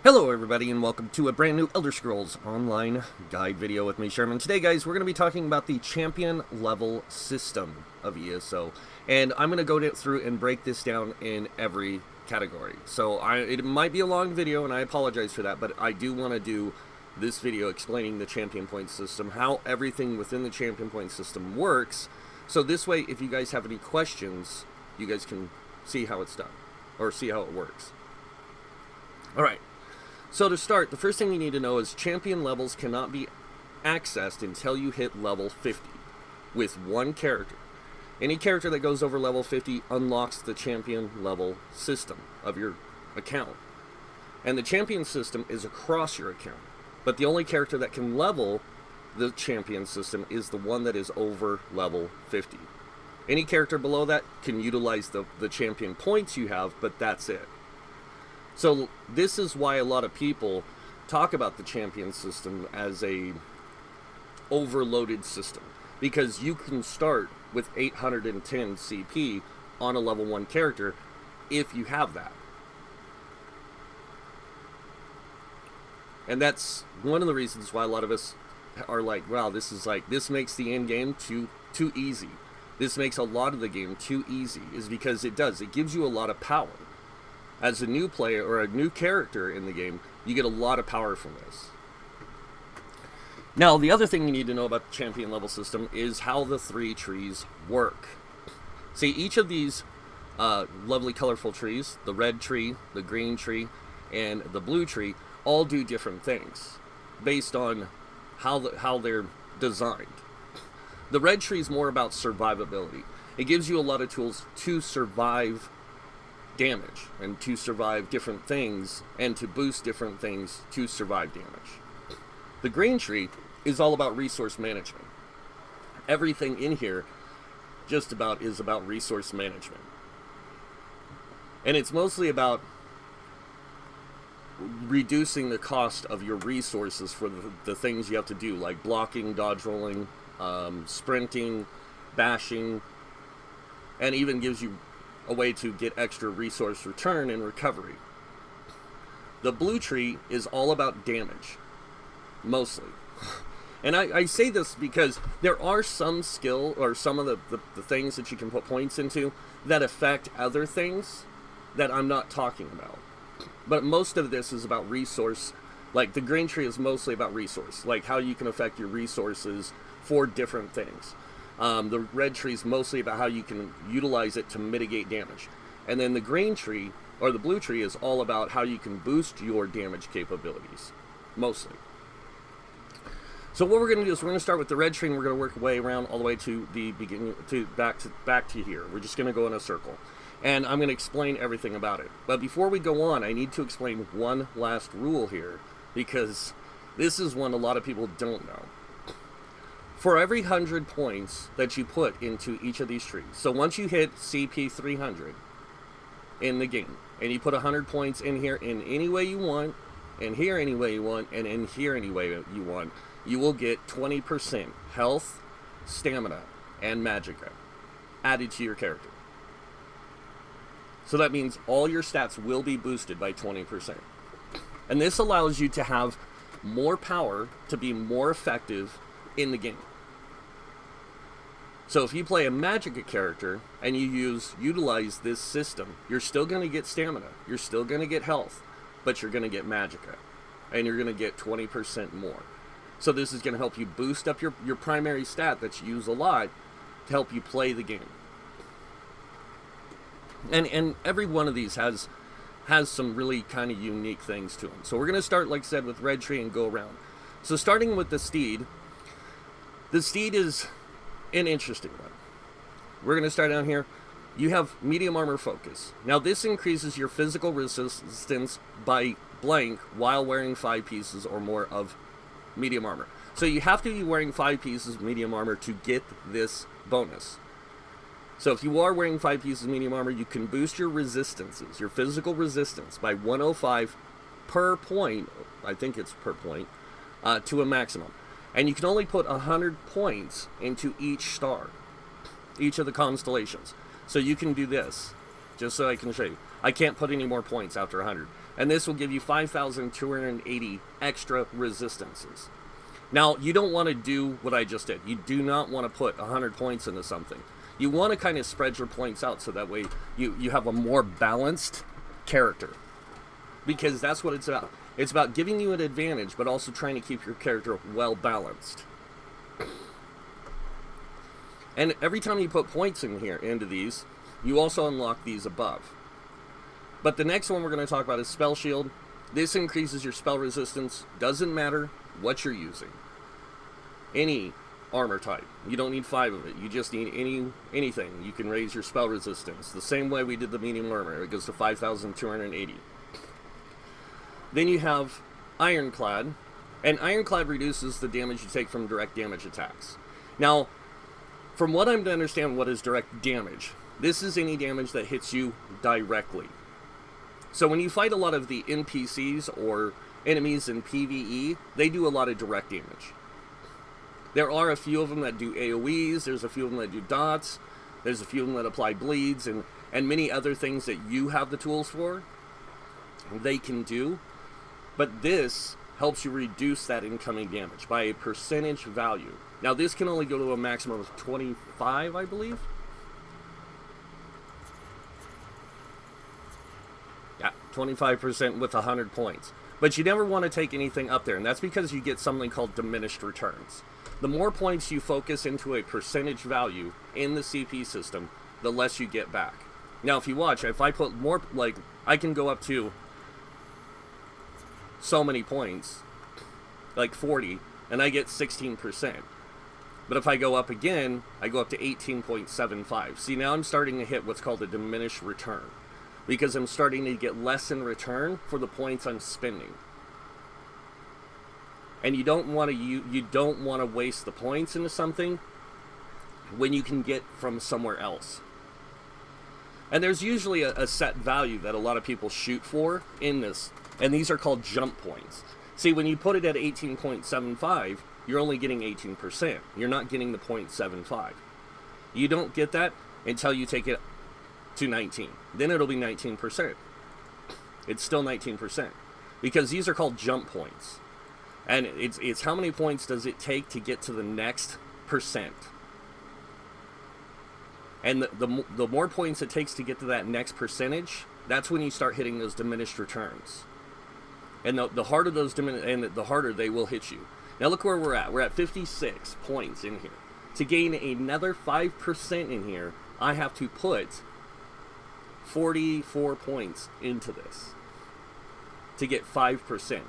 Hello everybody and welcome to a brand new Elder Scrolls Online guide video with me, Sherman. Today guys, we're going to be talking about the champion level system of ESO. And I'm going to go through and break this down in every category. So it might be a long video and I apologize for that, but I do want to do this video explaining the champion point system, how everything within the champion point system works. So this way, if you guys have any questions, you guys can see how it's done, or see how it works. Alright. So to start, the first thing you need to know is champion levels cannot be accessed until you hit level 50 with one character. Any character that goes over level 50 unlocks the champion level system of your account. And the champion system is across your account. But the only character that can level the champion system is the one that is over level 50. Any character below that can utilize the champion points you have, but that's it. So this is why a lot of people talk about the champion system as a overloaded system, because you can start with 810 CP on a level 1 character if you have that. And that's one of the reasons why a lot of us are like, wow, this makes the end game too easy. This makes a lot of the game too easy, is because it gives you a lot of power. As a new player or a new character in the game, you get a lot of power from this. Now, the other thing you need to know about the champion level system is how the 3 trees work. See, each of these lovely colorful trees, the red tree, the green tree, and the blue tree, all do different things based on how they're designed. The red tree is more about survivability. It gives you a lot of tools to survive damage and to survive different things and to boost different things to survive damage. The green tree is all about resource management. Everything in here just about is about resource management. And it's mostly about reducing the cost of your resources for the things you have to do, like blocking, dodge rolling, sprinting, bashing, and even gives you a way to get extra resource return and recovery. The blue tree is all about damage, mostly. And I say this because there are some skill, or some of the things that you can put points into that affect other things that I'm not talking about. But most of this is about resource. Like the green tree is mostly about resource, like how you can affect your resources for different things. The red tree is mostly about how you can utilize it to mitigate damage. And then the green tree, or the blue tree, is all about how you can boost your damage capabilities, mostly. So what we're going to do is we're going to start with the red tree, and we're going to work our way around all the way to the beginning, back to here. We're just going to go in a circle. And I'm going to explain everything about it. But before we go on, I need to explain one last rule here, because this is one a lot of people don't know. For every 100 points that you put into each of these trees, so once you hit CP 300 in the game, and you put 100 points in here in any way you want, and here any way you want, and in here any way you want, you will get 20% health, stamina, and magicka added to your character. So that means all your stats will be boosted by 20%. And this allows you to have more power to be more effective in the game. So if you play a magicka character and you utilize this system, you're still going to get stamina, you're still going to get health, but you're going to get magicka, and you're going to get 20% more. So this is going to help you boost up your primary stat that you use a lot to help you play the game. And every one of these has some really kind of unique things to them. So we're going to start, like I said, with red tree and go around. So starting with the steed is an interesting one. We're going to start down here. You have medium armor focus. Now this increases your physical resistance by blank while wearing 5 pieces or more of medium armor. So you have to be wearing 5 pieces of medium armor to get this bonus. So if you are wearing 5 pieces of medium armor, you can boost your resistances, your physical resistance, by 105 per point, I think it's per point, to a maximum. And you can only put 100 points into each star, each of the constellations. So you can do this, just so I can show you. I can't put any more points after 100. And this will give you 5,280 extra resistances. Now, you don't want to do what I just did. You do not want to put 100 points into something. You want to kind of spread your points out so that way you have a more balanced character. Because that's what it's about. It's about giving you an advantage, but also trying to keep your character well balanced. And every time you put points in here, into these, you also unlock these above. But the next one we're going to talk about is Spell Shield. This increases your spell resistance. Doesn't matter what you're using. Any armor type. You don't need 5 of it. You just need anything. You can raise your spell resistance. The same way we did the medium armor. It goes to 5,280. Then you have Ironclad. And Ironclad reduces the damage you take from direct damage attacks. Now, from what I'm to understand what is direct damage, this is any damage that hits you directly. So when you fight a lot of the NPCs or enemies in PvE, they do a lot of direct damage. There are a few of them that do AoEs, there's a few of them that do dots, there's a few of them that apply bleeds, and many other things that you have the tools for, they can do. But this helps you reduce that incoming damage by a percentage value. Now this can only go to a maximum of 25, I believe. Yeah, 25% with 100 points. But you never want to take anything up there, and that's because you get something called diminished returns. The more points you focus into a percentage value in the CP system, the less you get back. Now, if you watch, if I put more, like, I can go up to so many points, like 40, and I get 16%. But if I go up again, I go up to 18.75. See, now I'm starting to hit what's called a diminished return, because I'm starting to get less in return for the points I'm spending. And you don't want to waste the points into something when you can get from somewhere else. And there's usually a set value that a lot of people shoot for in this, and these are called jump points. See, when you put it at 18.75, you're only getting 18%. You're not getting the 0.75. You don't get that until you take it to 19. Then it'll be 19%. It's still 19%. Because these are called jump points. And it's how many points does it take to get to the next percent. And the more points it takes to get to that next percentage, that's when you start hitting those diminished returns. And the harder the harder they will hit you. Now look where we're at. We're at 56 points in here. To gain another 5% in here, I have to put 44 points into this to get 5%.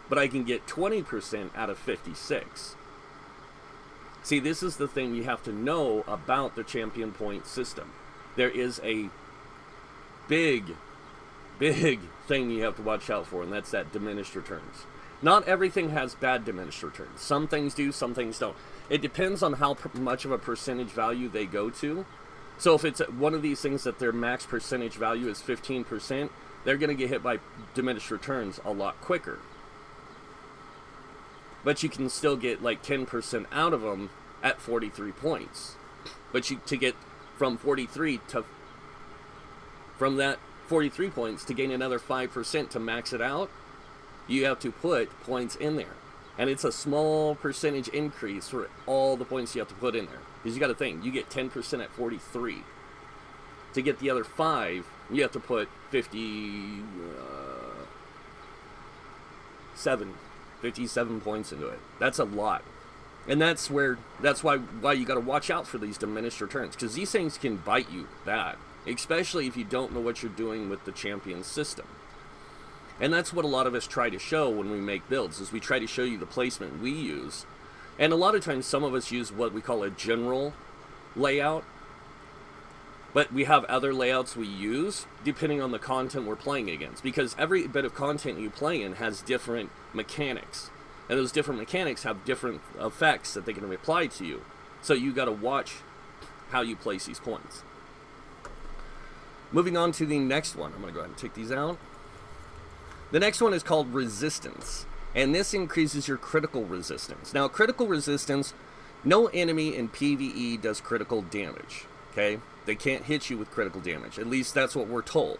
But I can get 20% out of 56. See, this is the thing you have to know about the champion point system. There is a big thing you have to watch out for, and that's that diminished returns. Not everything has bad diminished returns. Some things do, some things don't. It depends on how much of a percentage value they go to. So if it's one of these things that their max percentage value is 15%, they're going to get hit by diminished returns a lot quicker. But you can still get like 10% out of them at 43 points. But to get from 43 to, from that 43 points to gain another 5% to max it out, you have to put points in there. And it's a small percentage increase for all the points you have to put in there. Because you got to think, you get 10% at 43. To get the other 5, you have to put 57 points into it. That's a lot. And that's why you got to watch out for these diminished returns, because these things can bite you bad, especially if you don't know what you're doing with the champion system. And that's what a lot of us try to show when we make builds, is we try to show you the placement we use. And a lot of times some of us use what we call a general layout, but we have other layouts we use depending on the content we're playing against, because every bit of content you play in has different mechanics, and those different mechanics have different effects that they can apply to you. So you got to watch how you place these points. Moving on to the next one, I'm going to go ahead and take these out. The next one is called Resistance, and this increases your critical resistance. Now, critical resistance, no enemy in PvE does critical damage, okay? They can't hit you with critical damage. At least that's what we're told.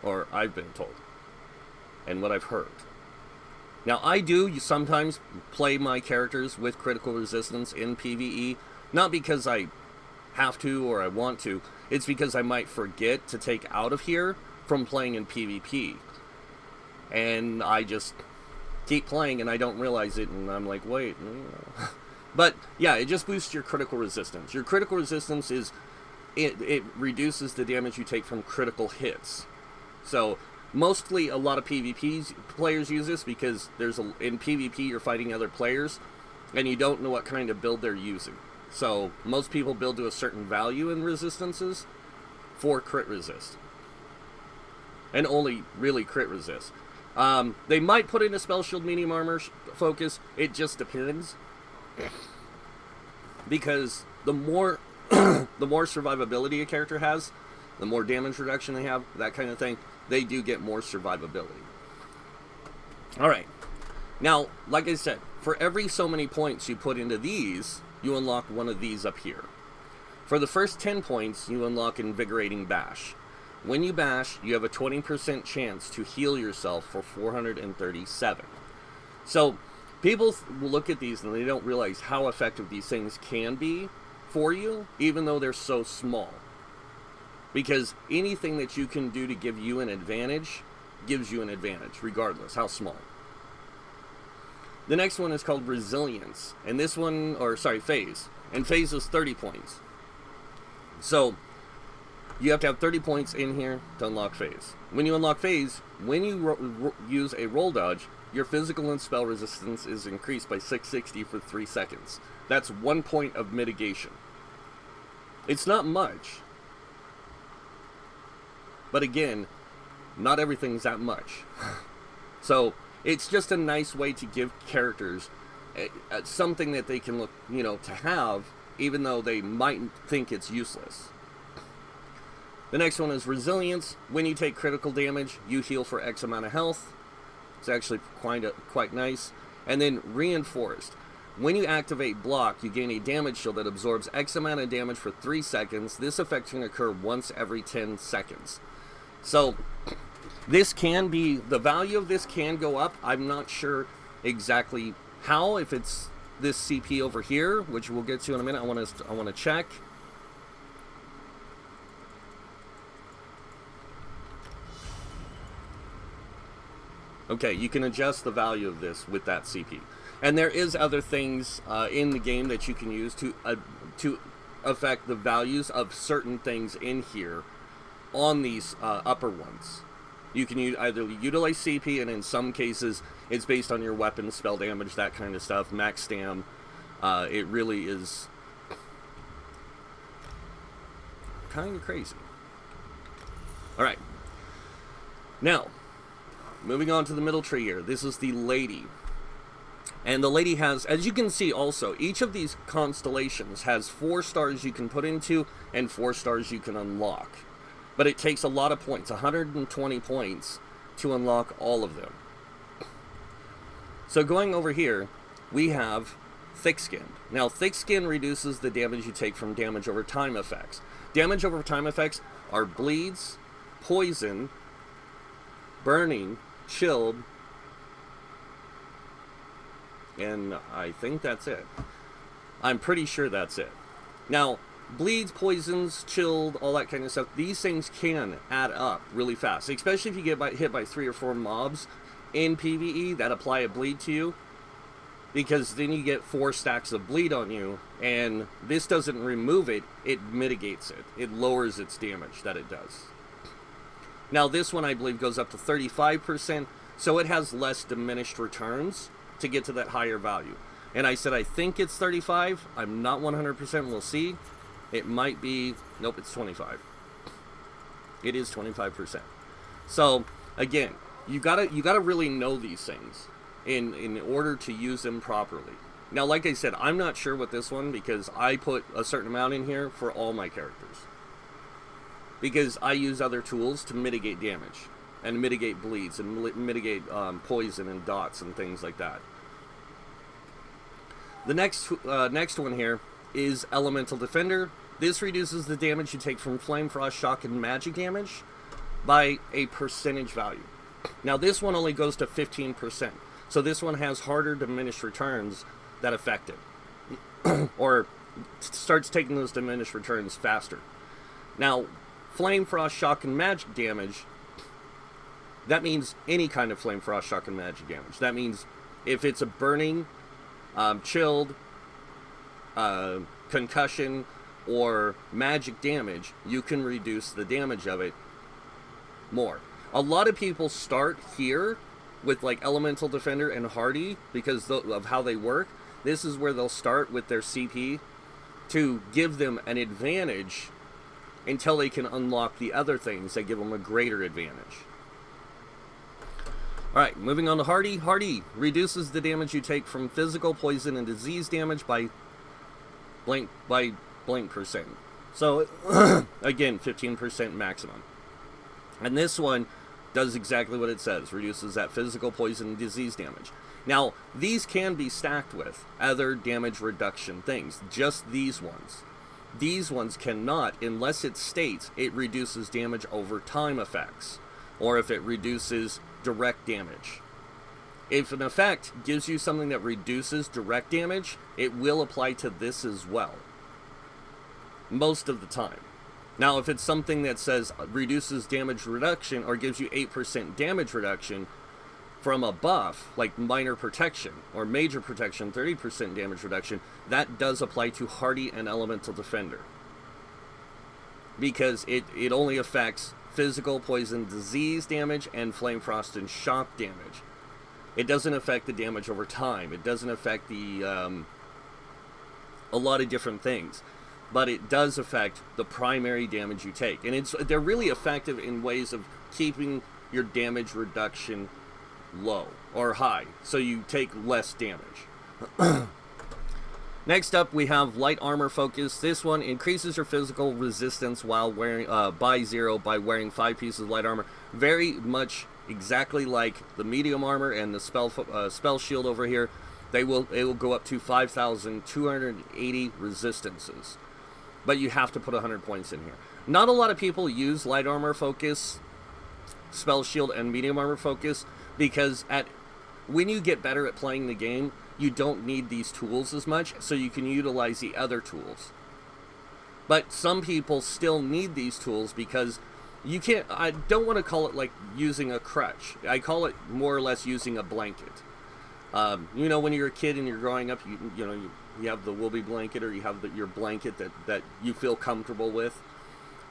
or I've been told, and what I've heard. Now, I do sometimes play my characters with critical resistance in PvE, not because I have to or I want to, it's because I might forget to take out of here from playing in PvP. And I just keep playing and I don't realize it, and I'm like, wait. But, yeah, it just boosts your critical resistance. Your critical resistance is, it reduces the damage you take from critical hits. So, mostly a lot of PvP players use this because in PvP you're fighting other players and you don't know what kind of build they're using. So most people build to a certain value in resistances for crit resist. And only really crit resist. They might put in a spell shield medium armor focus. It just depends. Because the more the more survivability a character has, the more damage reduction they have, that kind of thing, they do get more survivability. Alright. Now, like I said, for every so many points you put into these, you unlock one of these up here. For the first 10 points, you unlock Invigorating Bash. When you bash, you have a 20% chance to heal yourself for 437. So, people look at these and they don't realize how effective these things can be for you, even though they're so small. Because anything that you can do to give you an advantage gives you an advantage, regardless how small. The next one is called Resilience. And this one, Phase. And Phase is 30 points. So, you have to have 30 points in here to unlock Phase. When you unlock Phase, when you use a roll dodge, your physical and spell resistance is increased by 660 for 3 seconds. That's 1 point of mitigation. It's not much. But again, not everything's that much. So, it's just a nice way to give characters something that they can look, to have, even though they might think it's useless. The next one is Resilience. When you take critical damage, you heal for X amount of health. It's actually quite nice. And then Reinforced. When you activate Block, you gain a damage shield that absorbs X amount of damage for 3 seconds. This effect can occur once every 10 seconds. So, this can be, the value of this can go up. I'm not sure exactly how, if it's this CP over here, which we'll get to in a minute. I want to check. Okay, you can adjust the value of this with that CP. And there is other things in the game that you can use to affect the values of certain things in here on these upper ones. You can either utilize CP, and in some cases, it's based on your weapon, spell damage, that kind of stuff, max stam. It really is kind of crazy. Alright. Now, moving on to the middle tree here. This is the Lady. And the Lady has, as you can see also, each of these constellations has 4 stars you can put into and 4 stars you can unlock. But it takes a lot of points, 120 points, to unlock all of them. So going over here, we have Thick-Skinned. Now, Thick-Skinned reduces the damage you take from damage over time effects. Damage over time effects are bleeds, poison, burning, chilled, and I think that's it. I'm pretty sure that's it. Now, bleeds, poisons, chilled, all that kind of stuff, these things can add up really fast, especially if you get hit by 3 or 4 mobs in PvE that apply a bleed to you, because then you get 4 stacks of bleed on you, and this doesn't remove it, it mitigates it. It lowers its damage that it does. Now this one I believe goes up to 35%, so it has less diminished returns to get to that higher value. And I said I think it's 35, I'm not 100%, we'll see. It might be, nope, it's 25. It is 25%. So, again, you gotta really know these things in order to use them properly. Now, like I said, I'm not sure with this one because I put a certain amount in here for all my characters. Because I use other tools to mitigate damage and mitigate bleeds and mitigate poison and dots and things like that. The next one here is Elemental Defender. This reduces the damage you take from Flame, Frost, Shock, and magic damage. by a percentage value. Now this one only goes to 15%. So this one has harder diminished returns that affect it. Or starts taking those diminished returns faster. Now, Flame, Frost, Shock, and Magic damage, that means any kind of Flame, Frost, Shock, and Magic damage. That means if it's a burning, chilled, concussion, or magic damage, you can reduce the damage of it more. A lot of people start here with like Elemental Defender and Hardy because of how they work. This is where they'll start with their CP to give them an advantage until they can unlock the other things that give them a greater advantage. Alright, moving on to Hardy. Hardy reduces the damage you take from physical, poison, and disease damage by blank percent. So, again, 15% maximum. And this one does exactly what it says. Reduces that physical, poison, and disease damage. Now, these can be stacked with other damage reduction things. Just these ones. These ones cannot, unless it states it reduces damage over time effects. Or if it reduces direct damage. If an effect gives you something that reduces direct damage, it will apply to this as well. Most of the time. Now, if it's something that says reduces damage reduction or gives you 8% damage reduction from a buff, like minor protection or major protection, 30% damage reduction, that does apply to Hardy and Elemental Defender. Because it only affects physical, poison, disease damage and Flame, Frost, and Shock damage. It doesn't affect the damage over time. It doesn't affect the a lot of different things. But it does affect the primary damage you take. And they're really effective in ways of keeping your damage reduction low or high, so you take less damage. Next up, we have Light Armor Focus. This one increases your physical resistance while wearing by 0 by wearing 5 pieces of light armor. Very much exactly like the medium armor and the spell shield over here. It will go up to 5,280 resistances. But you have to put 100 points in here. Not a lot of people use Light Armor Focus, Spell Shield, and Medium Armor Focus because when you get better at playing the game, you don't need these tools as much, so you can utilize the other tools. But some people still need these tools because you can't. I don't want to call it like using a crutch. I call it more or less using a blanket. You know, when you're a kid and you're growing up, you have the Whoopee blanket, or you have your blanket that you feel comfortable with.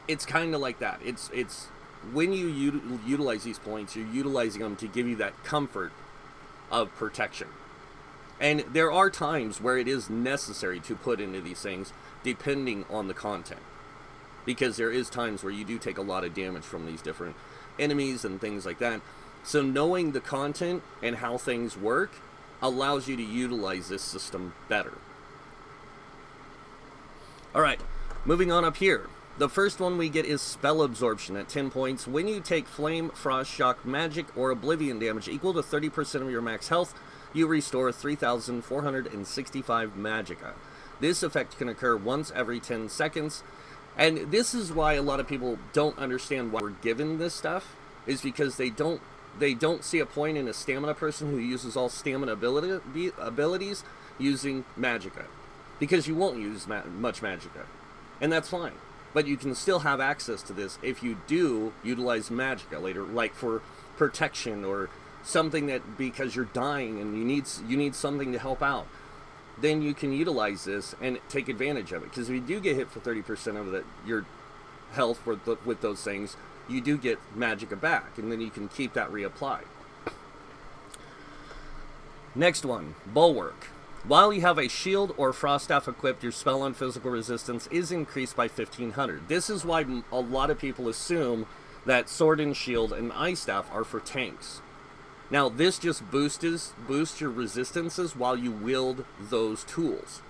It's kind of like that. It's when you utilize these points, you're utilizing them to give you that comfort of protection. And there are times where it is necessary to put into these things, depending on the content. Because there is times where you do take a lot of damage from these different enemies and things like that. So knowing the content and how things work allows you to utilize this system better. Alright, moving on up here. The first one we get is Spell Absorption at 10 points. When you take Flame, Frost, Shock, Magic, or Oblivion damage equal to 30% of your max health, you restore 3,465 Magicka. This effect can occur once every 10 seconds. And this is why a lot of people don't understand why we're given this stuff, is because they don't see a point in a stamina person who uses all stamina abilities using Magicka. Because you won't use much Magicka. And that's fine. But you can still have access to this if you do utilize Magicka later, like for protection or something that because you're dying and you need something to help out. Then you can utilize this and take advantage of it. Because if you do get hit for 30% of your health with those things, you do get Magicka back, and then you can keep that reapplied. Next one, Bulwark. While you have a shield or frost staff equipped, your spell on physical resistance is increased by 1,500. This is why a lot of people assume that sword and shield and ice staff are for tanks. Now, this just boosts your resistances while you wield those tools.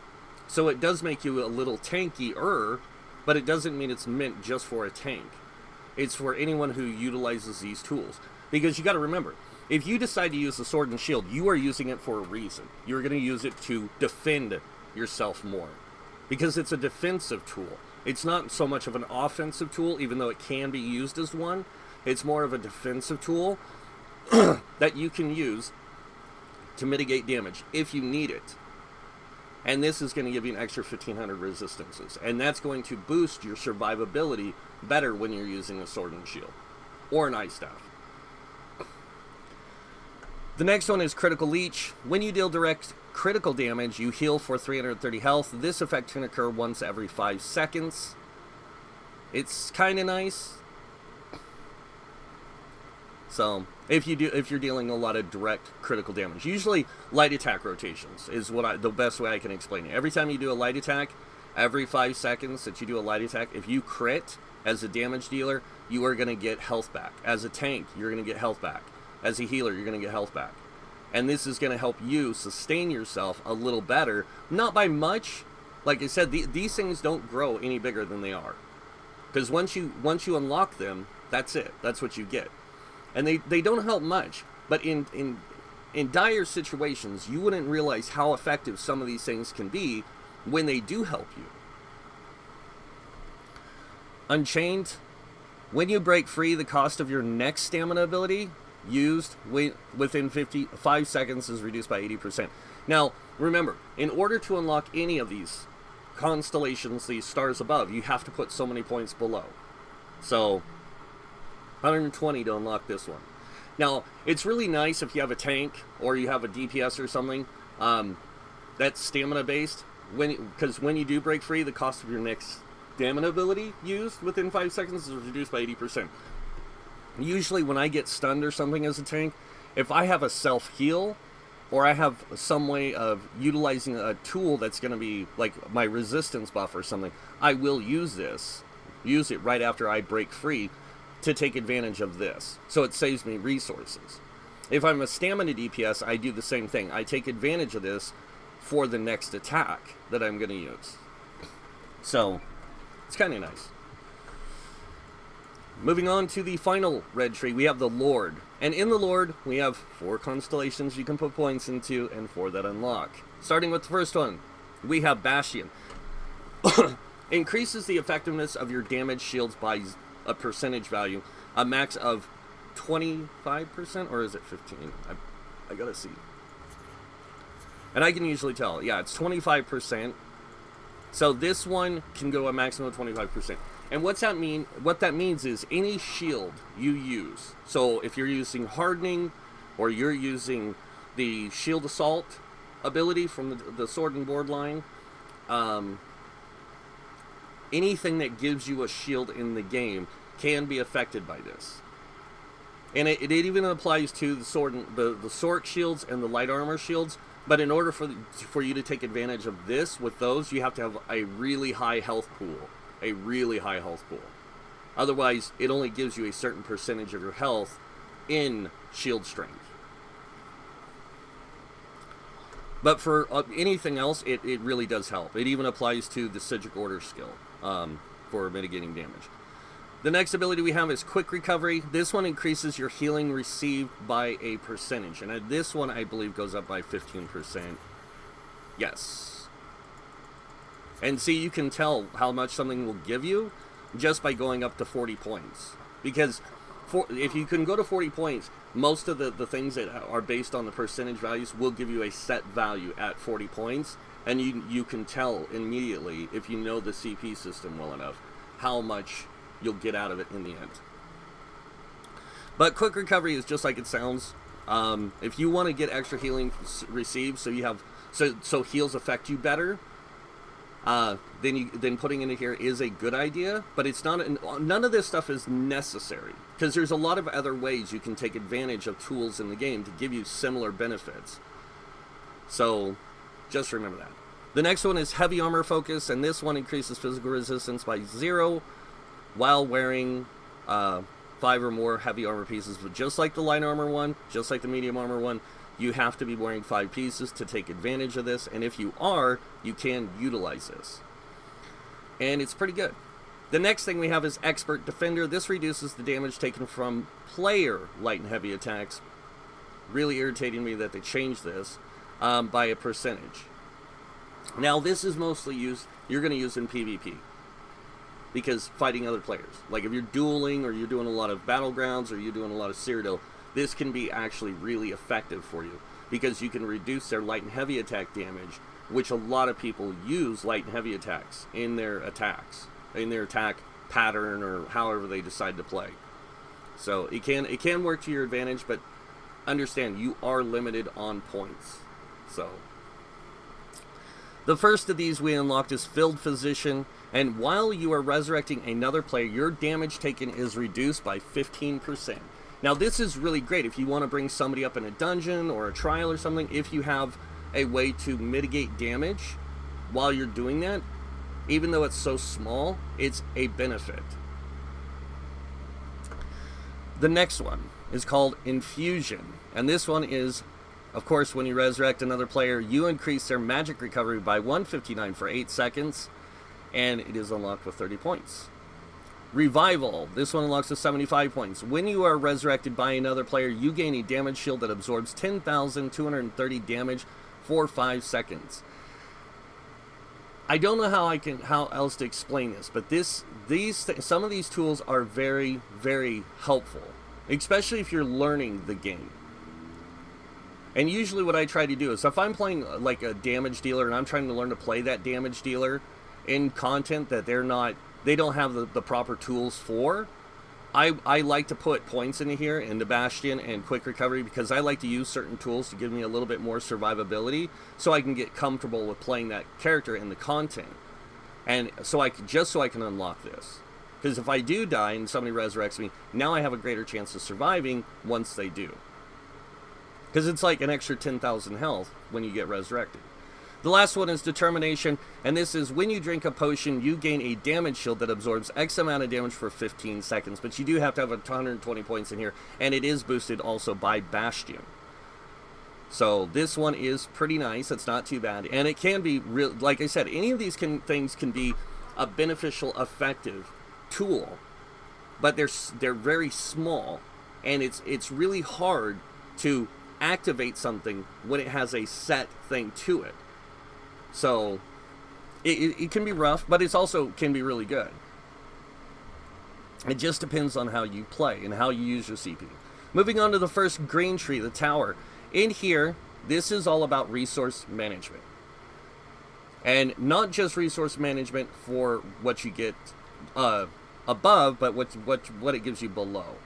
So it does make you a little tankier, but it doesn't mean it's meant just for a tank. It's for anyone who utilizes these tools. Because you got to remember, if you decide to use the sword and shield, you are using it for a reason. You're going to use it to defend yourself more. Because it's a defensive tool. It's not so much of an offensive tool, even though it can be used as one. It's more of a defensive tool that you can use to mitigate damage if you need it. And this is going to give you an extra 1500 resistances. And that's going to boost your survivability better when you're using a sword and shield. Or an ice staff. The next one is Critical Leech. When you deal direct critical damage, you heal for 330 health. This effect can occur once every 5 seconds. It's kind of nice. So, if you're dealing a lot of direct critical damage, usually light attack rotations is the best way I can explain it. Every time you do a light attack, every 5 seconds that you do a light attack, if you crit as a damage dealer, you are going to get health back. As a tank, you're going to get health back. As a healer, you're going to get health back. And this is going to help you sustain yourself a little better. Not by much. Like I said, these things don't grow any bigger than they are. Because once you unlock them, that's it. That's what you get. And they don't help much. But in dire situations, you wouldn't realize how effective some of these things can be when they do help you. Unchained. When you break free, the cost of your next stamina ability used within 5 seconds is reduced by 80%. Now, remember, in order to unlock any of these constellations, these stars above, you have to put so many points below. So, 120 to unlock this one. Now, it's really nice if you have a tank or you have a DPS or something that's stamina based, because when you do break free, the cost of your next stamina ability used within 5 seconds is reduced by 80%. Usually when I get stunned or something as a tank, if I have a self-heal, or I have some way of utilizing a tool that's going to be like my resistance buff or something, I will use it right after I break free to take advantage of this. So it saves me resources. If I'm a stamina DPS, I do the same thing. I take advantage of this for the next attack that I'm going to use. So, it's kind of nice. Moving on to the final red tree, we have the Lord. And in the Lord, we have 4 constellations you can put points into and 4 that unlock. Starting with the first one, we have Bastion. Increases the effectiveness of your damage shields by a percentage value, a max of 25%, or is it 15? I gotta see. And I can usually tell. Yeah, it's 25%. So this one can go a maximum of 25%. And what that means is any shield you use. So if you're using hardening, or you're using the shield assault ability from the sword and board line, anything that gives you a shield in the game can be affected by this. And it even applies to the sword and the Sorc shields and the light armor shields. But in order for you to take advantage of this with those, you have to have a really high health pool. A really high health pool. Otherwise, it only gives you a certain percentage of your health in shield strength. But for anything else, it really does help. It even applies to the Sigic Order skill for mitigating damage. The next ability we have is Quick Recovery. This one increases your healing received by a percentage. And this one, I believe, goes up by 15%. Yes. And see, you can tell how much something will give you just by going up to 40 points. Because if you can go to 40 points, most of the things that are based on the percentage values will give you a set value at 40 points. And you can tell immediately, if you know the CP system well enough, how much you'll get out of it in the end. But Quick Recovery is just like it sounds. If you want to get extra healing received, so heals affect you better, then putting it in here is a good idea, but it's not. None of this stuff is necessary, because there's a lot of other ways you can take advantage of tools in the game to give you similar benefits. So, just remember that. The next one is Heavy Armor Focus, and this one increases physical resistance by 0 while wearing 5 or more heavy armor pieces. But just like the light armor one, just like the medium armor one, you have to be wearing 5 pieces to take advantage of this, and if you are, you can utilize this. And it's pretty good. The next thing we have is Expert Defender. This reduces the damage taken from player light and heavy attacks. Really irritating me that they changed this by a percentage. Now, this is mostly you're going to use in PvP. because fighting other players. Like if you're dueling or you're doing a lot of battlegrounds or you're doing a lot of Cyrodiil, this can be actually really effective for you because you can reduce their light and heavy attack damage, which a lot of people use light and heavy attacks in their attacks, in their attack pattern or however they decide to play. So it can work to your advantage, but understand you are limited on points. So the first of these we unlocked is Filled Physician, and while you are resurrecting another player, your damage taken is reduced by 15%. Now this is really great if you want to bring somebody up in a dungeon or a trial or something. If you have a way to mitigate damage while you're doing that, even though it's so small, it's a benefit. The next one is called Infusion, and this one is, of course, when you resurrect another player, you increase their magic recovery by 159 for 8 seconds, and it is unlocked with 30 points. Revival, this one unlocks with 75 points. When you are resurrected by another player, you gain a damage shield that absorbs 10,230 damage for 5 seconds. I don't know how else to explain this, but some of these tools are very, very helpful, especially if you're learning the game. And usually what I try to do is, if I'm playing like a damage dealer and I'm trying to learn to play that damage dealer in content that they don't have the proper tools for, I like to put points into here, into Bastion and Quick Recovery, because I like to use certain tools to give me a little bit more survivability, so I can get comfortable with playing that character in the content, and so I can unlock this. Because if I do die and somebody resurrects me, now I have a greater chance of surviving once they do. Because it's like an extra 10,000 health when you get resurrected. The last one is Determination, and this is when you drink a potion, you gain a damage shield that absorbs X amount of damage for 15 seconds, but you do have to have 120 points in here, and it is boosted also by Bastion. So this one is pretty nice. It's not too bad, and it can be real. Like I said, any of these things can be a beneficial, effective tool, but they're very small, and it's really hard to activate something when it has a set thing to it. So it can be rough, but it's also can be really good. It just depends on how you play and how you use your CP. Moving on to the first green tree, the tower. In here, this is all about resource management. And not just resource management for what you get above, but what it gives you below.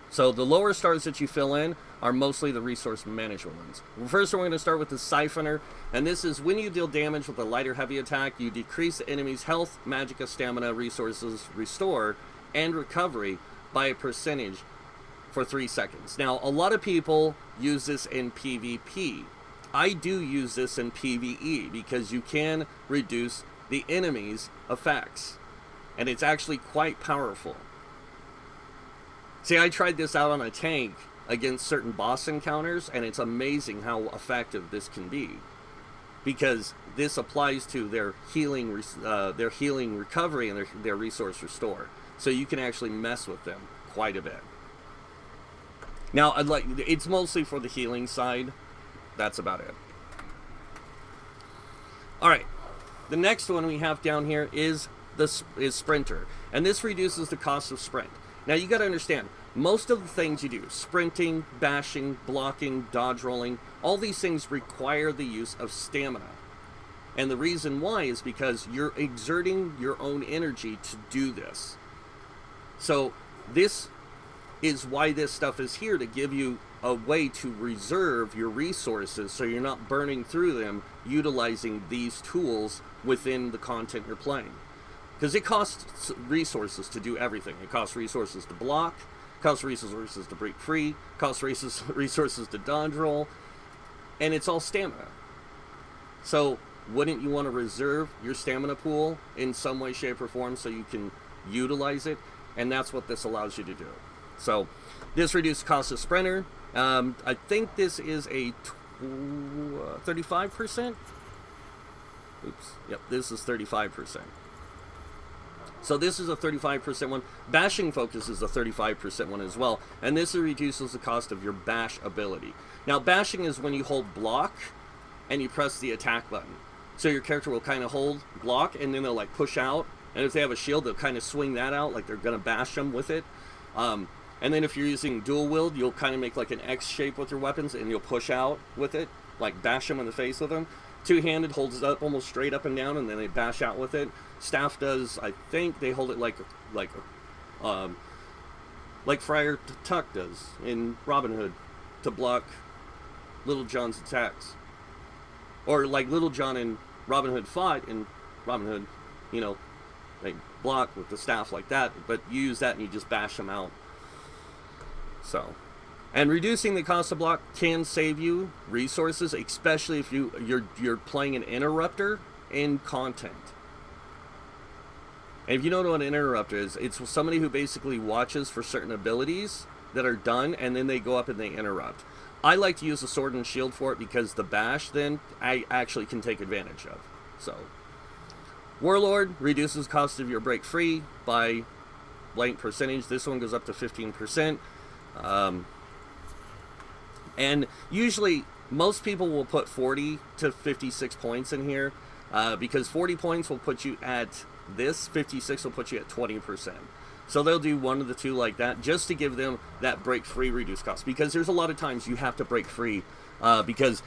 So the lower stars that you fill in are mostly the resource management ones. First, we're going to start with the Siphoner, and this is when you deal damage with a light or heavy attack, you decrease the enemy's health, magicka, stamina, resources, restore, and recovery by a percentage for 3 seconds. Now, a lot of people use this in PvP. I do use this in PvE because you can reduce the enemy's effects, and it's actually quite powerful. See, I tried this out on a tank against certain boss encounters, and it's amazing how effective this can be, because this applies to their healing recovery and their resource restore. So you can actually mess with them quite a bit. Now, it's mostly for the healing side. That's about it. All right, the next one we have down here is Sprinter, and this reduces the cost of sprint. Now, you got to understand, most of the things you do, sprinting, bashing, blocking, dodge rolling, all these things require the use of stamina. And the reason why is because you're exerting your own energy to do this. So this is why this stuff is here, to give you a way to reserve your resources so you're not burning through them utilizing these tools within the content you're playing. Because it costs resources to do everything. It costs resources to block, costs resources to break free, costs resources to dodge roll, and it's all stamina. So wouldn't you want to reserve your stamina pool in some way, shape, or form so you can utilize it? And that's what this allows you to do. So this reduced cost of Sprinter. I think this is a 35%. Oops. Yep, this is 35%. So this is a 35% one. Bashing Focus is a 35% one as well. And this reduces the cost of your bash ability. Now, bashing is when you hold block and you press the attack button. So your character will kind of hold block and then they'll like push out And if they have a shield, they'll kind of swing that out like they're going to bash them with it. And then if you're using dual wield, you'll kind of make like an X shape with your weapons, and you'll push out with it, like bash them in the face with them. Two-handed holds it up almost straight up and down, and then they bash out with it. Staff does, I think they hold it like Friar Tuck does in Robin Hood to block Little John's attacks. Or like Little John and Robin Hood fought in Robin Hood, you know, they block with the staff like that, but you use that and you just bash them out. So, and reducing the cost of block can save you resources, especially if you're playing an interrupter in content. And if you don't know what an interrupter is, it's somebody who basically watches for certain abilities that are done, and then they go up and they interrupt. I like to use the sword and shield for it because the bash then I actually can take advantage of. So, Warlord reduces cost of your break free by blank percentage. This one goes up to 15%. And usually most people will put 40 to 56 points in here because 40 points will put you at this, 56 will put you at 20%. So they'll do one of the two like that just to give them that break free reduced cost, because there's a lot of times you have to break free because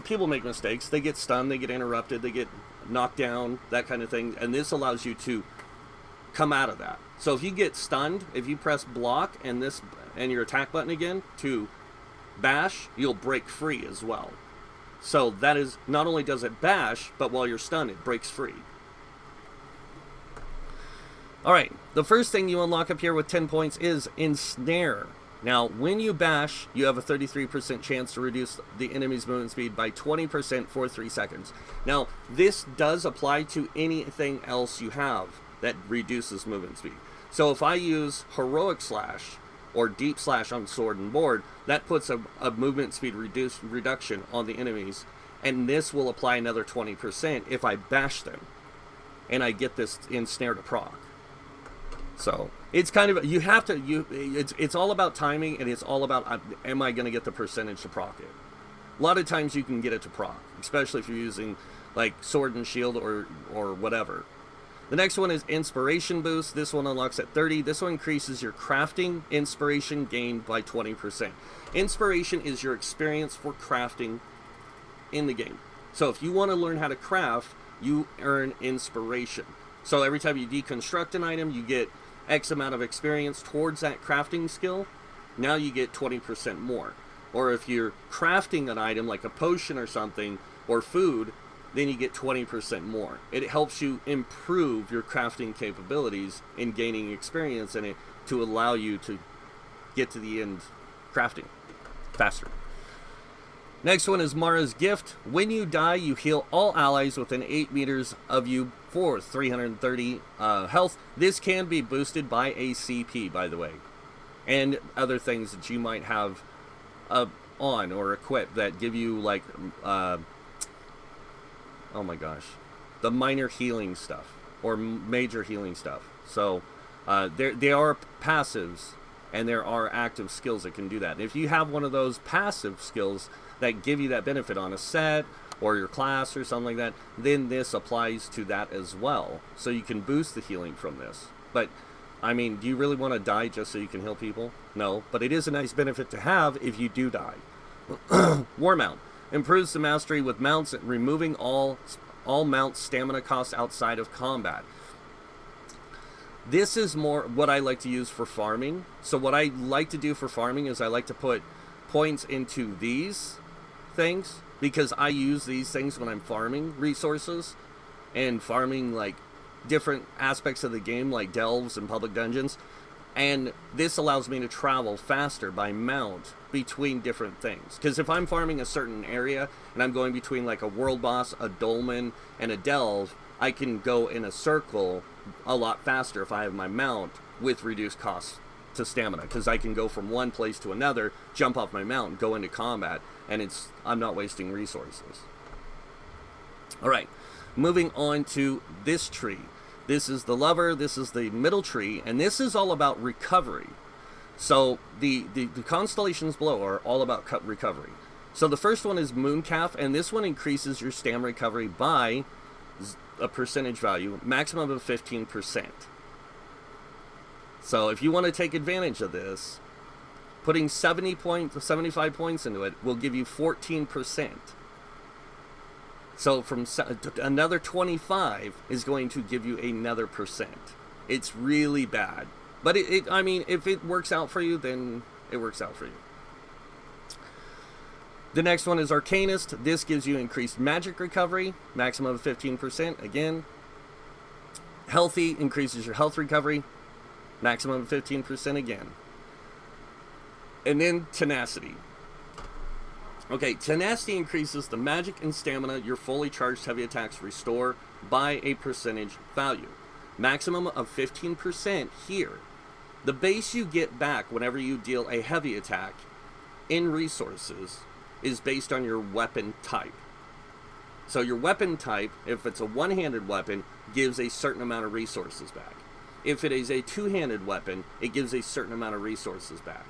people make mistakes. They get stunned, they get interrupted, they get knocked down, that kind of thing, and this allows you to come out of that. So if you get stunned, if you press block and your attack button again to bash, you'll break free as well. So that is, not only does it bash, but while you're stunned, it breaks free. Alright, the first thing you unlock up here with 10 points is Ensnare. Now, when you bash, you have a 33% chance to reduce the enemy's movement speed by 20% for 3 seconds. Now, this does apply to anything else you have that reduces movement speed. So if I use Heroic Slash or Deep Slash on sword and board, that puts a movement speed reduction on the enemies, and this will apply another 20% if I bash them and I get this Ensnare to proc. So it's kind of, you have to, it's all about timing, and it's all about, am I going to get the percentage to proc it? A lot of times you can get it to proc, especially if you're using like sword and shield or whatever. The next one is Inspiration Boost. This one unlocks at 30. This one increases your crafting inspiration gained by 20%. Inspiration is your experience for crafting in the game. So if you want to learn how to craft, you earn inspiration. So every time you deconstruct an item, you get X amount of experience towards that crafting skill. Now you get 20% more. Or if you're crafting an item like a potion or something, or food, then you get 20% more. It helps you improve your crafting capabilities in gaining experience in it to allow you to get to the end crafting faster. Next one is Mara's Gift. When you die, you heal all allies within 8 meters of you for 330 health. This can be boosted by a CP, by the way, and other things that you might have on or equipped that give you like oh my gosh, the minor healing stuff or major healing stuff. So there are passives and there are active skills that can do that. And if you have one of those passive skills that give you that benefit on a set or your class or something like that, then this applies to that as well. So you can boost the healing from this. But I mean, do you really want to die just so you can heal people? No, but it is a nice benefit to have if you do die. War Mount improves the mastery with mounts, removing all mount stamina costs outside of combat. This is more what I like to use for farming. So what I like to do for farming is I like to put points into these things, because I use these things when I'm farming resources and farming like different aspects of the game, like delves and public dungeons. And this allows me to travel faster by mount between different things. Because if I'm farming a certain area and I'm going between like a world boss, a dolmen, and a delve, I can go in a circle a lot faster if I have my mount with reduced costs to stamina. Because I can go from one place to another, jump off my mount, go into combat, and I'm not wasting resources. Alright, moving on to this tree. This is the lover, this is the middle tree, and this is all about recovery. So the constellations below are all about recovery. So the first one is Mooncalf, and this one increases your stamina recovery by a percentage value, maximum of 15%. So if you want to take advantage of this, putting 75 points into it will give you 14%. So from another 25 is going to give you another percent. It's really bad. But I mean, if it works out for you, then it works out for you. The next one is Arcanist. This gives you increased magic recovery, maximum of 15%. Again, Healthy increases your health recovery, maximum of 15% again. And then Tenacity. Okay, Tenacity increases the magic and stamina your fully charged heavy attacks restore by a percentage value. Maximum of 15% here. The base you get back whenever you deal a heavy attack in resources is based on your weapon type. So your weapon type, if it's a one-handed weapon, gives a certain amount of resources back. If it is a two-handed weapon, it gives a certain amount of resources back.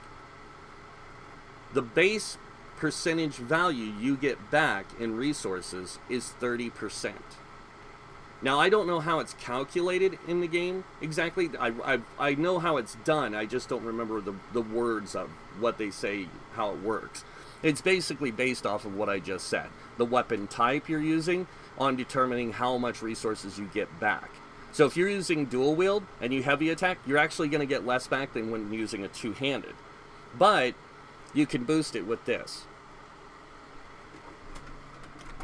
The base percentage value you get back in resources is 30%. Now, I don't know how it's calculated in the game exactly. I know how it's done. I just don't remember the words of what they say, how it works. It's basically based off of what I just said. The weapon type you're using on determining how much resources you get back. So if you're using dual wield and you heavy attack, you're actually going to get less back than when using a two-handed. But you can boost it with this.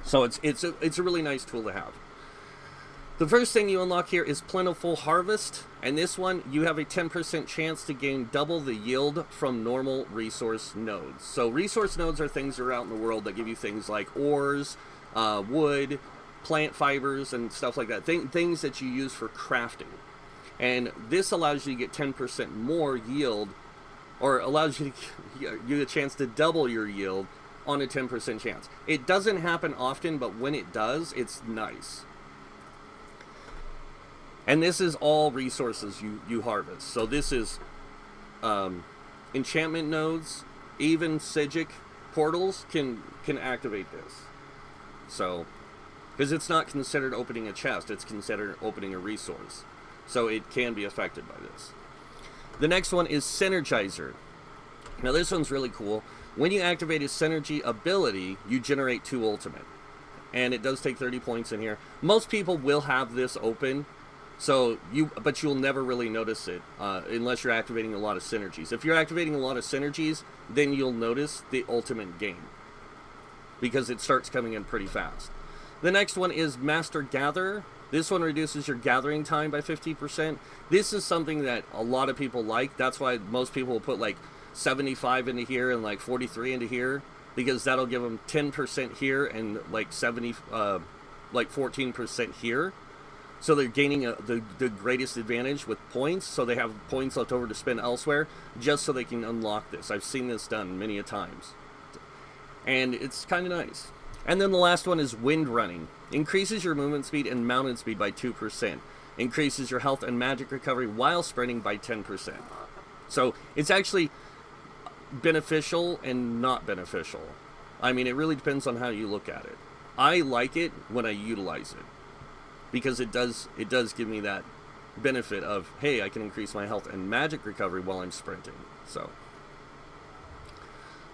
So it's a really nice tool to have. The first thing you unlock here is Plentiful Harvest, and this one you have a 10% chance to gain double the yield from normal resource nodes. So resource nodes are things that are out in the world that give you things like ores, wood, plant fibers, and stuff like that. Things that you use for crafting. And this allows you to get 10% more yield, or allows you to get a chance to double your yield on a 10% chance. It doesn't happen often, but when it does, it's nice. And this is all resources you harvest. So this is enchantment nodes, even Sigic portals can activate this. So, because it's not considered opening a chest, it's considered opening a resource. So it can be affected by this. The next one is Synergizer. Now this one's really cool. When you activate a synergy ability, you generate 2 ultimate. And it does take 30 points in here. Most people will have this open. But you'll never really notice it unless you're activating a lot of synergies. If you're activating a lot of synergies, then you'll notice the ultimate gain because it starts coming in pretty fast. The next one is Master Gatherer. This one reduces your gathering time by 50%. This is something that a lot of people like. That's why most people will put like 75 into here and like 43 into here, because that'll give them 10% here and like 14% here. So they're gaining the greatest advantage with points, so they have points left over to spend elsewhere, just so they can unlock this. I've seen this done many a times. And it's kind of nice. And then the last one is Wind Running. Increases your movement speed and mounted speed by 2%. Increases your health and magic recovery while sprinting by 10%. So it's actually beneficial and not beneficial. I mean, it really depends on how you look at it. I like it when I utilize it, because it does give me that benefit of, hey, I can increase my health and magic recovery while I'm sprinting. So,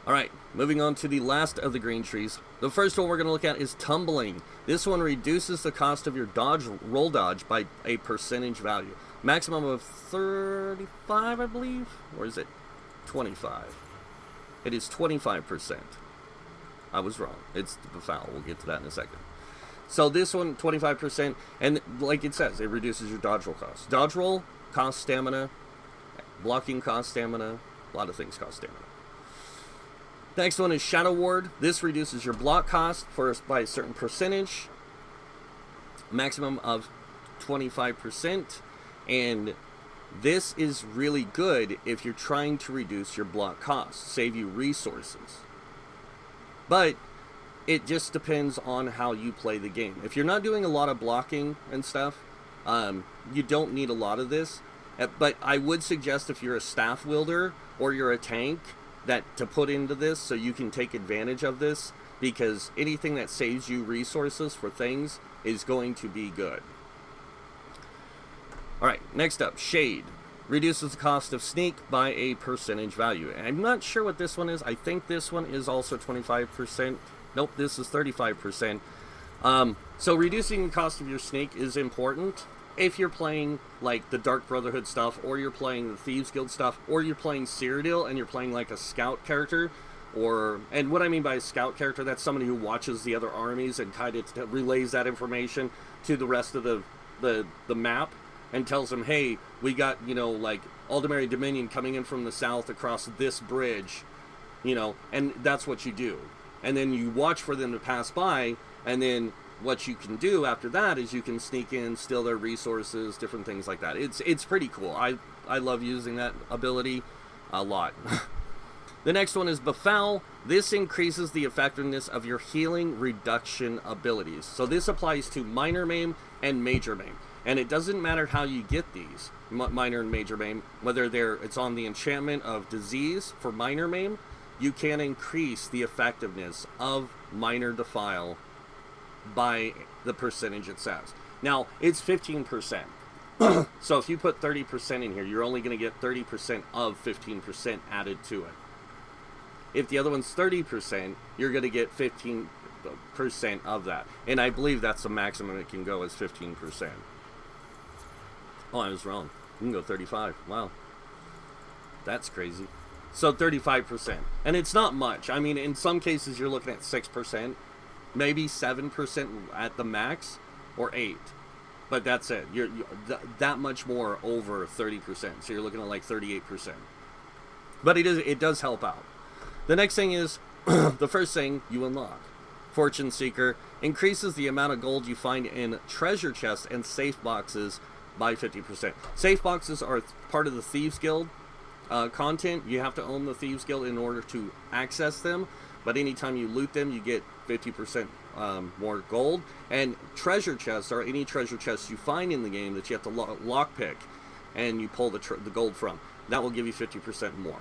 all right, moving on to the last of the green trees. The first one we're going to look at is Tumbling. This one reduces the cost of your roll dodge by a percentage value. Maximum of 35, I believe, or is it 25? It is 25%. I was wrong. It's the foul. We'll get to that in a second. So this one, 25%, and like it says, it reduces your dodge roll cost. Dodge roll costs stamina, blocking costs stamina, a lot of things cost stamina. Next one is Shadow Ward. This reduces your block cost by a certain percentage, maximum of 25%, and this is really good if you're trying to reduce your block cost, save you resources. But it just depends on how you play the game. If you're not doing a lot of blocking and stuff, you don't need a lot of this. But I would suggest if you're a staff wielder or you're a tank, that to put into this so you can take advantage of this, because anything that saves you resources for things is going to be good. Alright, next up, Shade. Reduces the cost of sneak by a percentage value. And I'm not sure what this one is. I think this one is also 25%. Nope, this is 35%. So reducing the cost of your sneak is important if you're playing like the Dark Brotherhood stuff, or you're playing the Thieves Guild stuff, or you're playing Cyrodiil and you're playing like a scout character, and what I mean by a scout character, that's somebody who watches the other armies and kind of relays that information to the rest of the map and tells them, hey, we got, you know, like Aldemary Dominion coming in from the south across this bridge, you know, and that's what you do. And then you watch for them to pass by, and then what you can do after that is you can sneak in, steal their resources, different things like that. It's pretty cool. I love using that ability a lot. The next one is Befoul. This increases the effectiveness of your healing reduction abilities. So this applies to Minor Maim and Major Maim. And it doesn't matter how you get these, Minor and Major Maim, whether it's on the enchantment of Disease for Minor Maim, you can increase the effectiveness of Minor Defile by the percentage it says. Now, it's 15%. So if you put 30% in here, you're only going to get 30% of 15% added to it. If the other one's 30%, you're going to get 15% of that. And I believe that's the maximum it can go, is 15%. Oh, I was wrong. You can go 35. Wow. That's crazy. So 35%. And it's not much. I mean, in some cases, you're looking at 6%. Maybe 7% at the max. Or 8%. But that's it. You're that much more over 30%. So you're looking at like 38%. But it does help out. The next thing is, the first thing you unlock. Fortune Seeker increases the amount of gold you find in treasure chests and safe boxes by 50%. Safe boxes are part of the Thieves Guild content. You have to own the Thieves Guild in order to access them. But anytime you loot them, you get 50% more gold. And treasure chests are any treasure chests you find in the game that you have to lockpick and you pull the gold from. That will give you 50% more.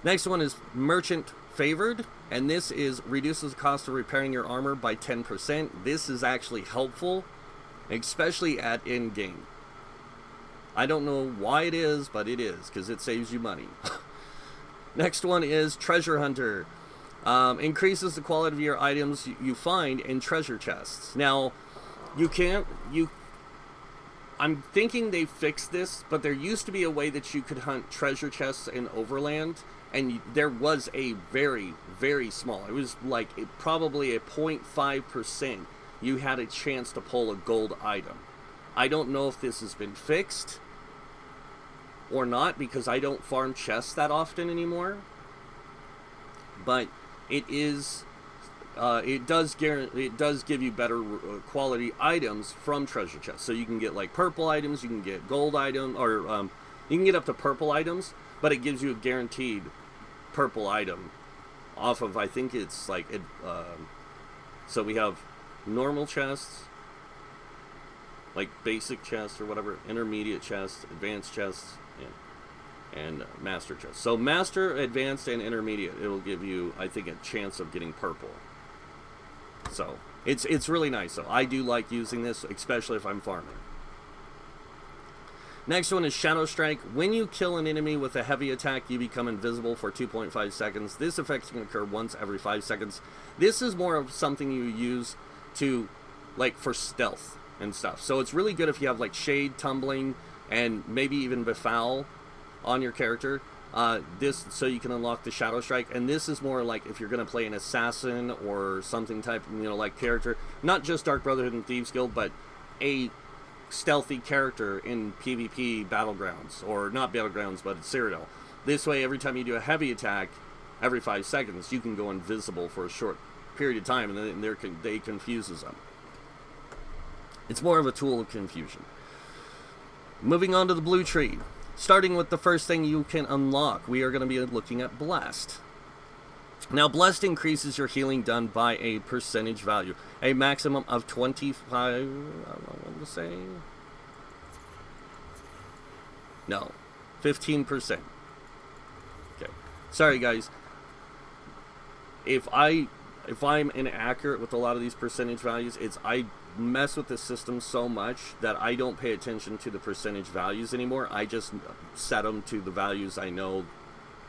Next one is Merchant Favored, and this is reduces the cost of repairing your armor by 10%. This is actually helpful, especially at end game. I don't know why it is, but it is, because it saves you money. Next one is Treasure Hunter. Increases the quality of your items you find in treasure chests. Now, I'm thinking they fixed this, but there used to be a way that you could hunt treasure chests in Overland, and there was a very, very small, it was like probably a 0.5%, you had a chance to pull a gold item. I don't know if this has been fixed or not, because I don't farm chests that often anymore, but it does give you better quality items from treasure chests. So you can get like purple items, you can get gold items, or you can get up to purple items, but it gives you a guaranteed purple item off of, I think it's like so we have normal chests, like basic chests or whatever, intermediate chests, advanced chests, and master chests. So master, advanced, and intermediate, it'll give you, I think, a chance of getting purple. So it's really nice. So I do like using this, especially if I'm farming. Next one is Shadow Strike. When you kill an enemy with a heavy attack, you become invisible for 2.5 seconds. This effect can occur once every 5 seconds. This is more of something you use to, like, for stealth and stuff. So it's really good if you have like Shade, Tumbling, and maybe even Befoul on your character. So you can unlock the Shadow Strike, and this is more like if you're going to play an assassin or something type, like character, not just Dark Brotherhood and Thieves Guild, but a stealthy character in PvP battlegrounds, or not battlegrounds, but Cyrodiil. This way, every time you do a heavy attack, every 5 seconds, you can go invisible for a short period of time, and then they confuses them. It's more of a tool of confusion. Moving on to the blue tree. Starting with the first thing you can unlock, we are going to be looking at Blessed. Now, Blessed increases your healing done by a percentage value. A maximum of 25, I want to say, no, 15%. Okay, sorry guys. if I'm inaccurate with a lot of these percentage values, I mess with the system so much that I don't pay attention to the percentage values anymore. I just set them to the values I know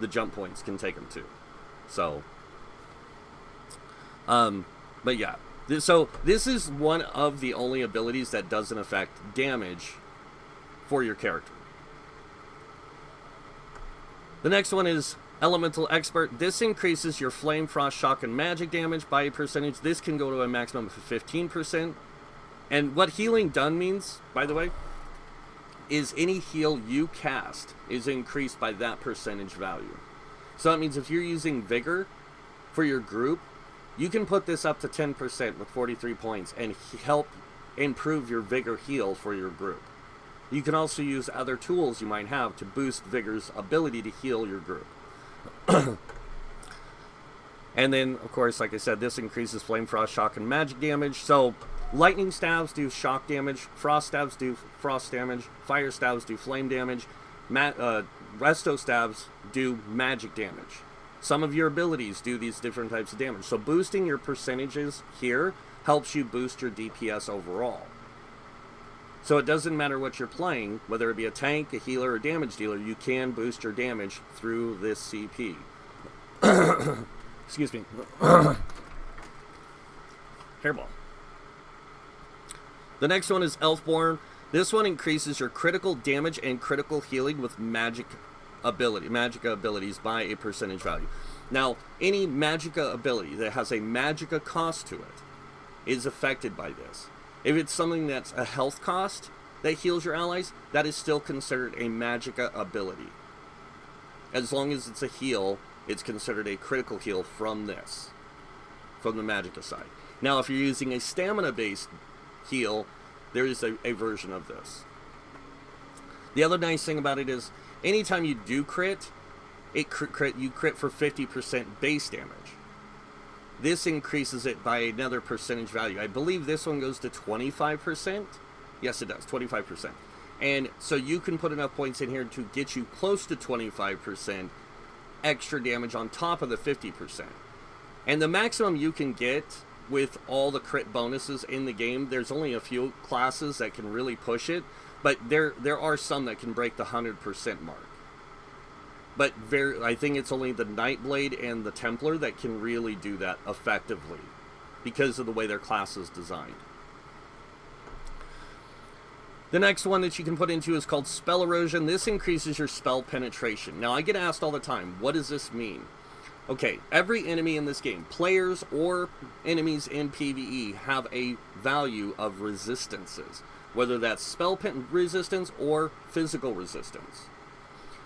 the jump points can take them to. So, but yeah. So this is one of the only abilities that doesn't affect damage for your character. The next one is Elemental Expert. This increases your Flame, Frost, Shock, and Magic damage by a percentage. This can go to a maximum of 15%. And what Healing Done means, by the way, is any heal you cast is increased by that percentage value. So that means if you're using Vigor for your group, you can put this up to 10% with 43 points and help improve your Vigor heal for your group. You can also use other tools you might have to boost Vigor's ability to heal your group. And then, of course, like I said, this increases Flame, Frost, Shock, and Magic damage. So, Lightning Stabs do Shock damage, Frost Stabs do Frost damage, Fire Stabs do Flame damage, Resto Stabs do Magic damage. Some of your abilities do these different types of damage. So boosting your percentages here helps you boost your DPS overall. So it doesn't matter what you're playing, whether it be a tank, a healer, or damage dealer, you can boost your damage through this CP. Excuse me. Hairball. The next one is Elfborn. This one increases your critical damage and critical healing with magic abilities by a percentage value. Now, any Magicka ability that has a Magicka cost to it is affected by this. If it's something that's a health cost that heals your allies, that is still considered a Magicka ability. As long as it's a heal, it's considered a critical heal from this, from the Magicka side. Now, if you're using a stamina-based heal, there is a version of this. The other nice thing about it is, anytime you do crit, you crit for 50% base damage. This increases it by another percentage value. I believe this one goes to 25%. Yes, it does, 25%. And so you can put enough points in here to get you close to 25% extra damage on top of the 50%. And the maximum you can get with all the crit bonuses in the game, there's only a few classes that can really push it, but there are some that can break the 100% mark. But I think it's only the Nightblade and the Templar that can really do that effectively because of the way their class is designed. The next one that you can put into is called Spell Erosion. This increases your spell penetration. Now, I get asked all the time, what does this mean? Okay, every enemy in this game, players or enemies in PvE, have a value of resistances, whether that's spell resistance or physical resistance.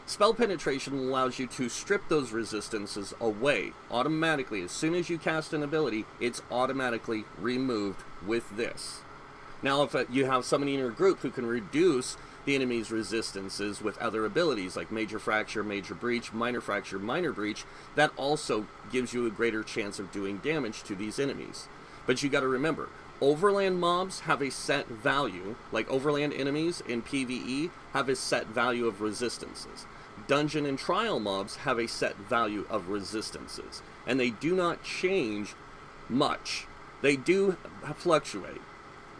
Spell penetration allows you to strip those resistances away automatically. As soon as you cast an ability, it's automatically removed with this. Now, if you have somebody in your group who can reduce the enemy's resistances with other abilities like Major Fracture, Major Breach, Minor Fracture, Minor Breach, that also gives you a greater chance of doing damage to these enemies. But you got to remember, Overland mobs have a set value, like Overland enemies in PvE have a set value of resistances. Dungeon and Trial mobs have a set value of resistances, and they do not change much. They do fluctuate.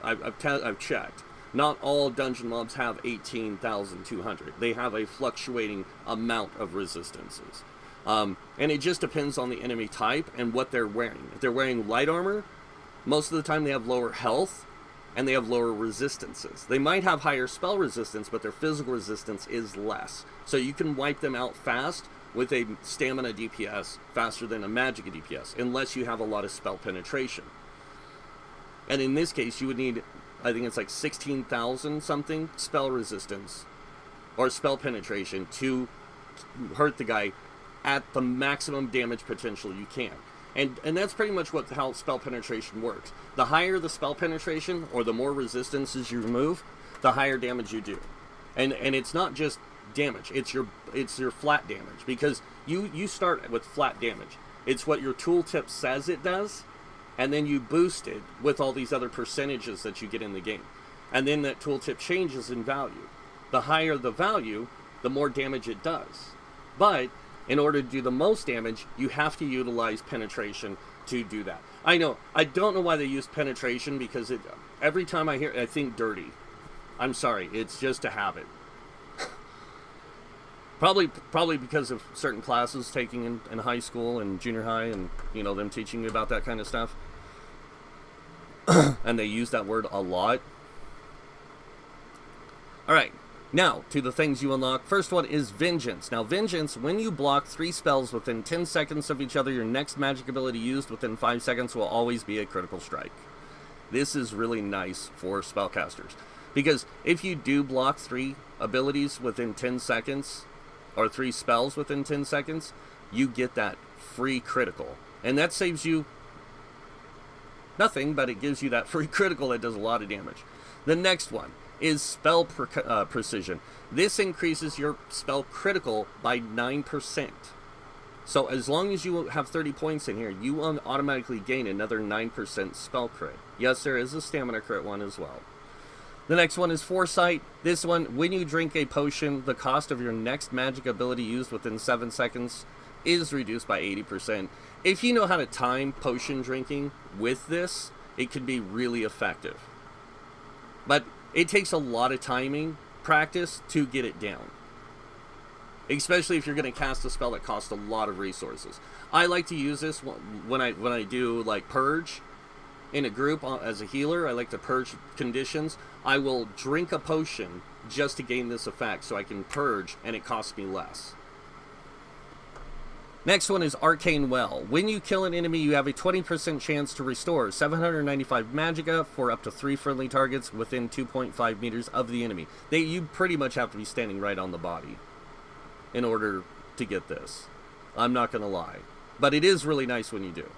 I've checked. Not all dungeon mobs have 18,200. They have a fluctuating amount of resistances. And it just depends on the enemy type and what they're wearing. If they're wearing light armor, most of the time they have lower health and they have lower resistances. They might have higher spell resistance, but their physical resistance is less. So you can wipe them out fast with a stamina DPS faster than a Magicka DPS, unless you have a lot of spell penetration. And in this case, you would need, I think it's like 16,000 something spell resistance or spell penetration to hurt the guy at the maximum damage potential you can. And that's pretty much how spell penetration works. The higher the spell penetration, or the more resistances you remove, the higher damage you do. And it's not just damage, it's your flat damage, because you start with flat damage. It's what your tooltip says it does, and then you boost it with all these other percentages that you get in the game. And then that tooltip changes in value. The higher the value, the more damage it does. But In order to do the most damage, you have to utilize penetration to do that. I know, I don't know why they use penetration, because every time I hear it, I think dirty. I'm sorry, it's just a habit. Probably because of certain classes taking in high school and junior high, and you know, them teaching me about that kind of stuff. And they use that word a lot. Alright, now to the things you unlock. First one is Vengeance. Now Vengeance, when you block 3 spells within 10 seconds of each other, your next magic ability used within 5 seconds will always be a critical strike. This is really nice for spellcasters, because if you do block 3 abilities within 10 seconds, or 3 spells within 10 seconds, you get that free critical. And that saves you nothing, but it gives you that free critical that does a lot of damage. The next one is Spell Precision. This increases your spell critical by 9%. So as long as you have 30 points in here, you will automatically gain another 9% spell crit. Yes, there is a stamina crit one as well. The next one is Foresight. This one, when you drink a potion, the cost of your next magic ability used within 7 seconds is reduced by 80%. If you know how to time potion drinking with this, it can be really effective. But it takes a lot of timing practice to get it down, especially if you're going to cast a spell that costs a lot of resources. I like to use this when I do like purge in a group as a healer. I like to purge conditions. I will drink a potion just to gain this effect, so I can purge and it costs me less. Next one is Arcane Well. When you kill an enemy, you have a 20% chance to restore 795 magicka for up to 3 friendly targets within 2.5 meters of the enemy. You pretty much have to be standing right on the body in order to get this. I'm not going to lie. But it is really nice when you do.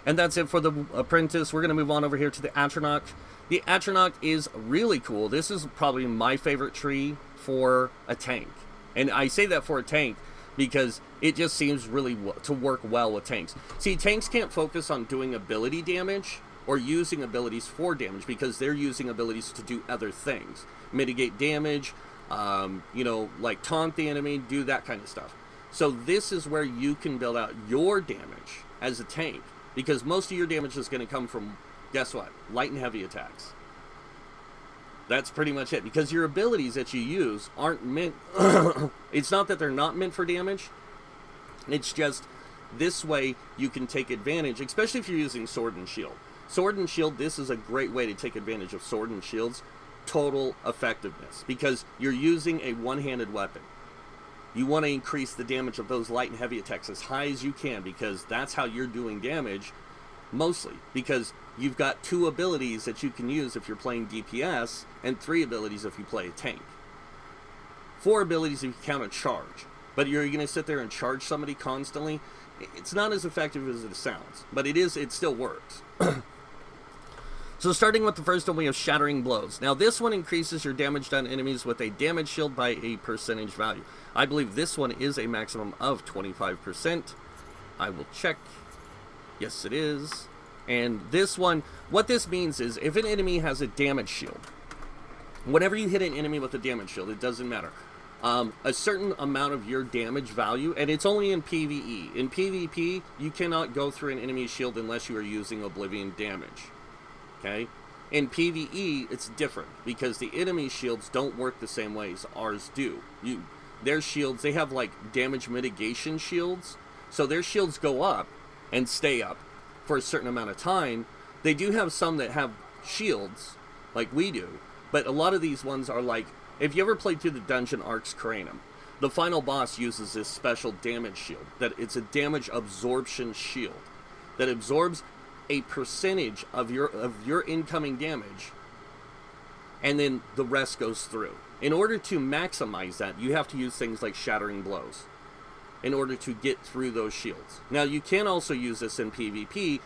And that's it for the Apprentice. We're going to move on over here to the Atronach. The Atronach is really cool. This is probably my favorite tree for a tank. And I say that for a tank because it just seems really to work well with tanks. See, tanks can't focus on doing ability damage or using abilities for damage, because they're using abilities to do other things. Mitigate damage, you know, like taunt the enemy, do that kind of stuff. So this is where you can build out your damage as a tank, because most of your damage is going to come from, guess what? Light and heavy attacks. That's pretty much it, because your abilities that you use aren't meant... It's not that they're not meant for damage. It's just this way you can take advantage, especially if you're using Sword and Shield. Sword and Shield, this is a great way to take advantage of Sword and Shield's total effectiveness, because you're using a one-handed weapon. You want to increase the damage of those light and heavy attacks as high as you can, because that's how you're doing damage mostly, because you've got 2 abilities that you can use if you're playing DPS, and 3 abilities if you play a tank. 4 abilities if you count a charge. But you're going to sit there and charge somebody constantly. It's not as effective as it sounds, but it still works. So starting with the first one, we have Shattering Blows. Now this one increases your damage done enemies with a damage shield by a percentage value. I believe this one is a maximum of 25%. I will check. Yes, it is. And this one, what this means is if an enemy has a damage shield, whenever you hit an enemy with a damage shield, it doesn't matter. A certain amount of your damage value, and it's only in PvE. In PvP, you cannot go through an enemy's shield unless you are using Oblivion damage. Okay? In PvE, it's different, because the enemy shields don't work the same way as ours do. Their shields, they have like damage mitigation shields, so their shields go up and stay up for a certain amount of time. They do have some that have shields, like we do, but a lot of these ones are like, if you ever played through the dungeon Arx Cranum, the final boss uses this special damage shield, that it's a damage absorption shield, that absorbs a percentage of your incoming damage, and then the rest goes through. In order to maximize that, you have to use things like Shattering Blows in order to get through those shields. Now, you can also use this in PvP,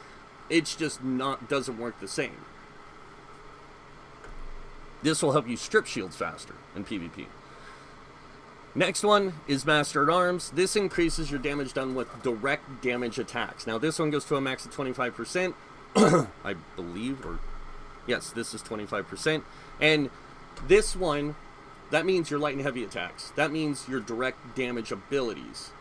it's just doesn't work the same. This will help you strip shields faster in PvP. Next one is Master at Arms. This increases your damage done with direct damage attacks. Now this one goes to a max of 25%, I believe, or yes, this is 25%. And this one, that means your light and heavy attacks. That means your direct damage abilities.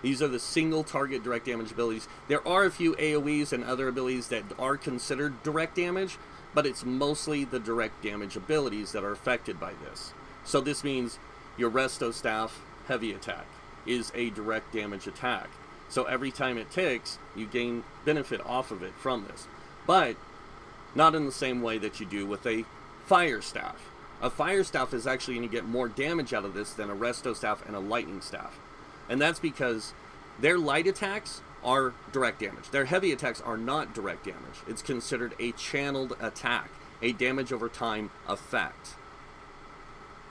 These are the single target direct damage abilities. There are a few AoEs and other abilities that are considered direct damage, but it's mostly the direct damage abilities that are affected by this. So this means your Resto Staff heavy attack is a direct damage attack. So every time it ticks, you gain benefit off of it from this. But not in the same way that you do with a Fire Staff. A Fire Staff is actually going to get more damage out of this than a Resto Staff and a Lightning Staff. And that's because their light attacks are direct damage. Their heavy attacks are not direct damage. It's considered a channeled attack, a damage over time effect.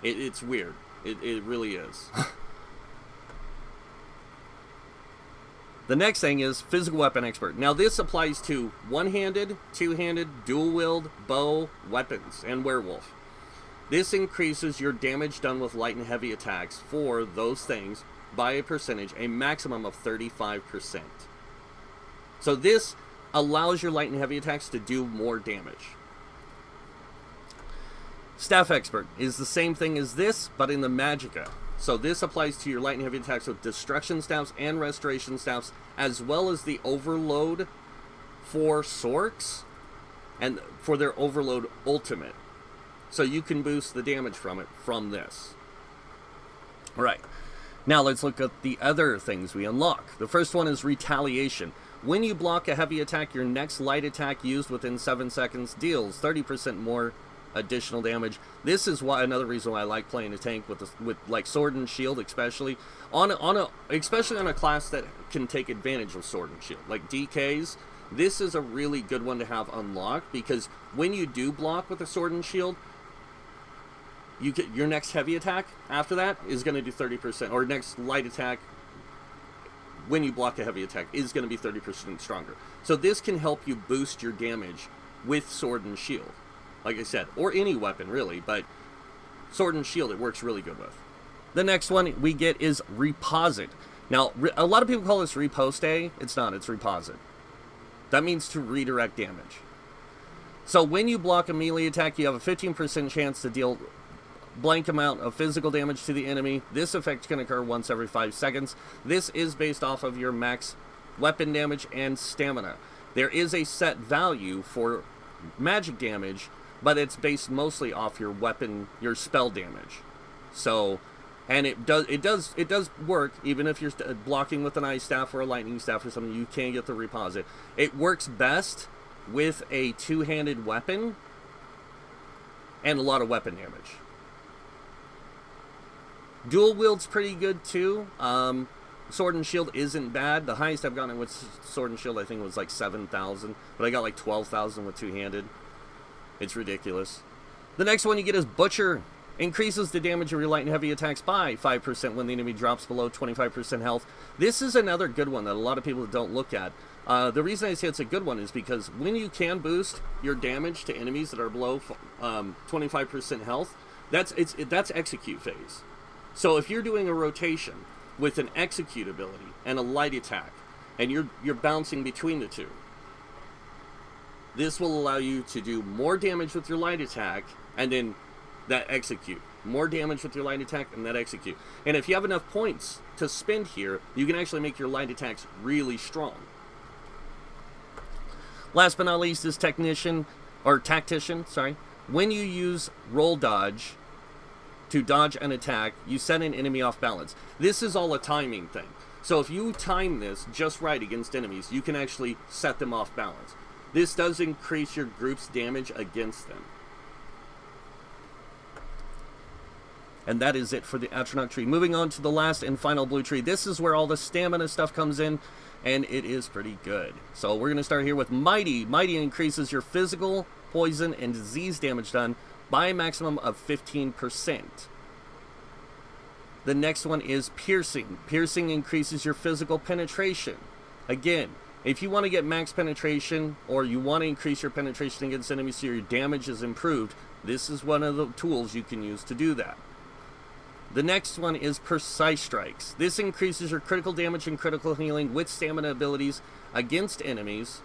It's weird. It really is. The next thing is Physical Weapon Expert. Now this applies to one-handed, two-handed, dual-wield, bow, weapons, and werewolf. This increases your damage done with light and heavy attacks for those things by a percentage, a maximum of 35%. So this allows your light and heavy attacks to do more damage. Staff Expert is the same thing as this, but in the Magicka. So this applies to your light and heavy attacks with Destruction Staffs and Restoration Staffs, as well as the Overload for Sorks, and for their Overload Ultimate. So you can boost the damage from it from this. Alright, now let's look at the other things we unlock. The first one is Retaliation. When you block a heavy attack, your next light attack used within 7 seconds deals 30% more additional damage. This is why another reason why I like playing a tank with like Sword and Shield, especially especially on a class that can take advantage of Sword and Shield, like DKs. This is a really good one to have unlocked, because when you do block with a Sword and Shield, you get your next heavy attack after that is going to do 30%, or next light attack when you block a heavy attack is going to be 30% stronger. So this can help you boost your damage with Sword and Shield, like I said, or any weapon really, but Sword and Shield it works really good with. The next one we get is Reposit. Now a lot of people call this Repost. It's not, it's Reposit. That means to redirect damage. So when you block a melee attack, you have a 15% chance to deal blank amount of physical damage to the enemy. This effect can occur once every 5 seconds. This is based off of your max weapon damage and stamina. There is a set value for magic damage, but it's based mostly off your weapon, your spell damage. So, and it does work even if you're blocking with an ice staff or a lightning staff or something. You can get the Reposit. It works best with a two-handed weapon and a lot of weapon damage. Dual wield's pretty good too. Sword and Shield isn't bad. The highest I've gotten with Sword and Shield I think was like 7,000, but I got like 12,000 with two-handed. It's ridiculous. The next one you get is Butcher. Increases the damage of your light and heavy attacks by 5% when the enemy drops below 25% health. This is another good one that a lot of people don't look at. The reason I say it's a good one is because when you can boost your damage to enemies that are below 25% health, that's execute phase. So if you're doing a rotation with an execute ability and a light attack, and you're bouncing between the two, this will allow you to do more damage with your light attack and then that execute. More damage with your light attack and that execute. And if you have enough points to spend here, you can actually make your light attacks really strong. Last but not least is Tactician. When you use Roll Dodge to dodge an attack, you set an enemy off balance. This is all a timing thing. So if you time this just right against enemies, you can actually set them off balance. This does increase your group's damage against them. And that is it for the Atronach tree. Moving on to the last and final blue tree. This is where all the stamina stuff comes in, and it is pretty good. So we're going to start here with Mighty. Mighty increases your physical, poison, and disease damage done by a maximum of 15%. The next one is Piercing. Piercing increases your physical penetration. Again, if you want to get max penetration, or you want to increase your penetration against enemies so your damage is improved, this is one of the tools you can use to do that. The next one is Precise Strikes. This increases your critical damage and critical healing with stamina abilities against enemies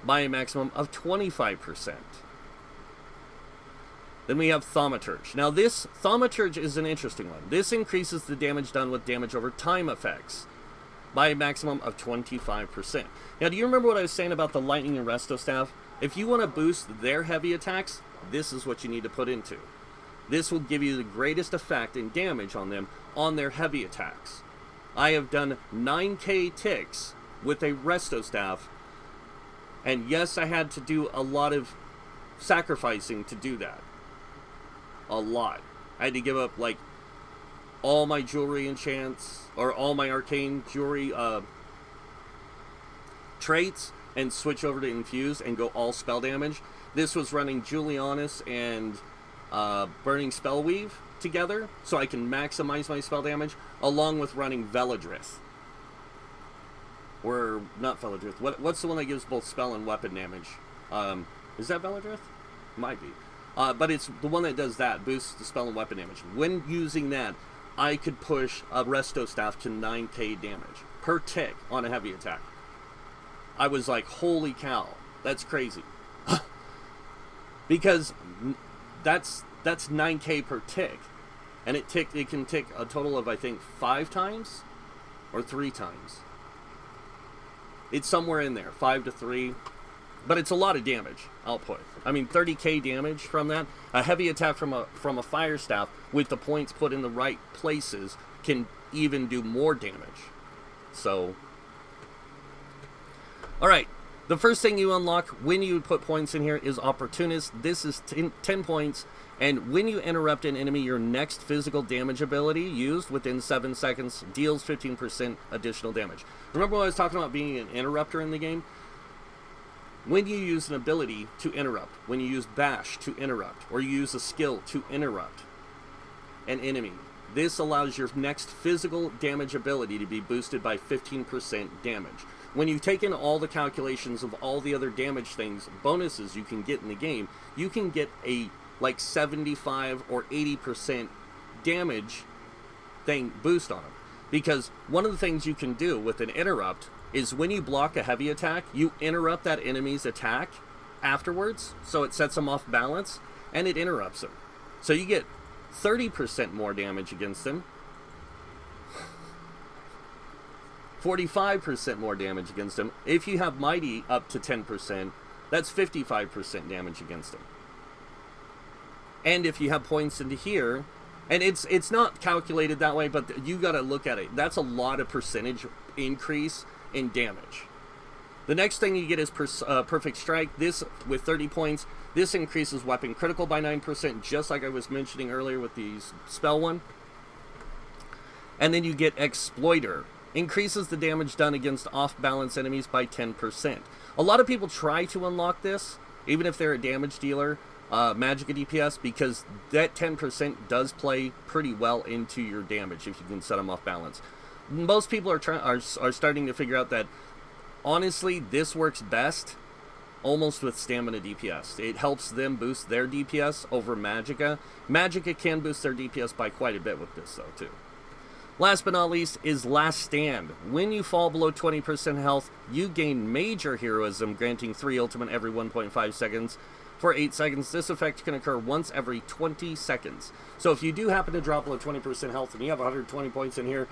by a maximum of 25%. Then we have Thaumaturge. Now this Thaumaturge is an interesting one. This increases the damage done with damage over time effects. by a maximum of 25%. Now, do you remember what I was saying about the lightning and resto staff? If you want to boost their heavy attacks, this is what you need to put into. This will give you the greatest effect and damage on them on their heavy attacks. I have done 9k ticks with a resto staff, and yes, I had to do a lot of sacrificing to do that. A lot. I had to give up like all my jewelry enchants, or all my arcane jewelry traits, and switch over to infuse and go all spell damage. This was running Julianus and Burning Spellweave together, so I can maximize my spell damage, along with running Veladrith. Or, not Veladrith, what's the one that gives both spell and weapon damage? Is that Veladrith? Might be. But it's the one that does that, boosts the spell and weapon damage. When using that, I could push a resto staff to 9k damage per tick on a heavy attack. I was like, holy cow, that's crazy. Because that's 9k per tick. And it can tick a total of, I think, 5 times or 3 times. It's somewhere in there, 5 to 3. But it's a lot of damage output. I mean, 30k damage from that. A heavy attack from a fire staff with the points put in the right places can even do more damage. So, alright. The first thing you unlock when you put points in here is Opportunist. This is 10 points. And when you interrupt an enemy, your next physical damage ability used within 7 seconds deals 15% additional damage. Remember when I was talking about being an interrupter in the game? When you use an ability to interrupt, when you use Bash to interrupt, or you use a skill to interrupt an enemy, this allows your next physical damage ability to be boosted by 15% damage. When you take in all the calculations of all the other damage things, bonuses you can get in the game, you can get a like 75 or 80% damage thing boost on them. Because one of the things you can do with an interrupt is when you block a heavy attack, you interrupt that enemy's attack afterwards, so it sets them off balance, and it interrupts them. So you get 30% more damage against them, 45% more damage against them. If you have Mighty up to 10%, that's 55% damage against them. And if you have points into here, and it's not calculated that way, but you got to look at it. That's a lot of percentage increase in damage. The next thing you get is Perfect Strike. This, with 30 points, this increases weapon critical by 9%, just like I was mentioning earlier with the spell one. And then you get Exploiter. Increases the damage done against off-balance enemies by 10%. A lot of people try to unlock this, even if they're a damage dealer, Magicka DPS, because that 10% does play pretty well into your damage if you can set them off balance. Most people are starting to figure out that, honestly, this works best almost with stamina DPS. It helps them boost their DPS over Magicka. Magicka can boost their DPS by quite a bit with this, though, too. Last but not least is Last Stand. When you fall below 20% health, you gain Major Heroism, granting 3 ultimate every 1.5 seconds. For 8 seconds, this effect can occur once every 20 seconds. So if you do happen to drop below 20% health and you have 120 points in here,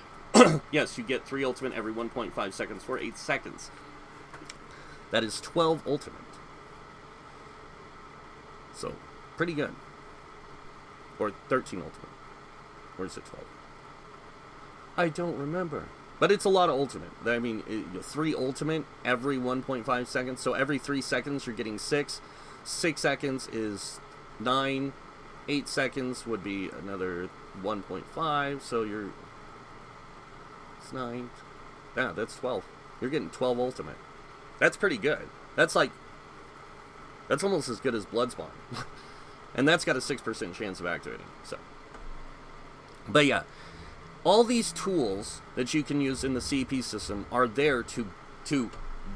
yes, you get 3 ultimate every 1.5 seconds for 8 seconds. That is 12 ultimate. So, pretty good. Or 13 ultimate. Or is it 12? I don't remember. But it's a lot of ultimate. I mean, 3 ultimate every 1.5 seconds. So every 3 seconds you're getting 6. 6 seconds is 9. 8 seconds would be another 1.5. So you're... It's 9. Yeah, that's 12. You're getting 12 ultimate. That's pretty good. That's like... That's almost as good as Bloodspawn. And that's got a 6% chance of activating. So... But yeah... All these tools that you can use in the CP system are there to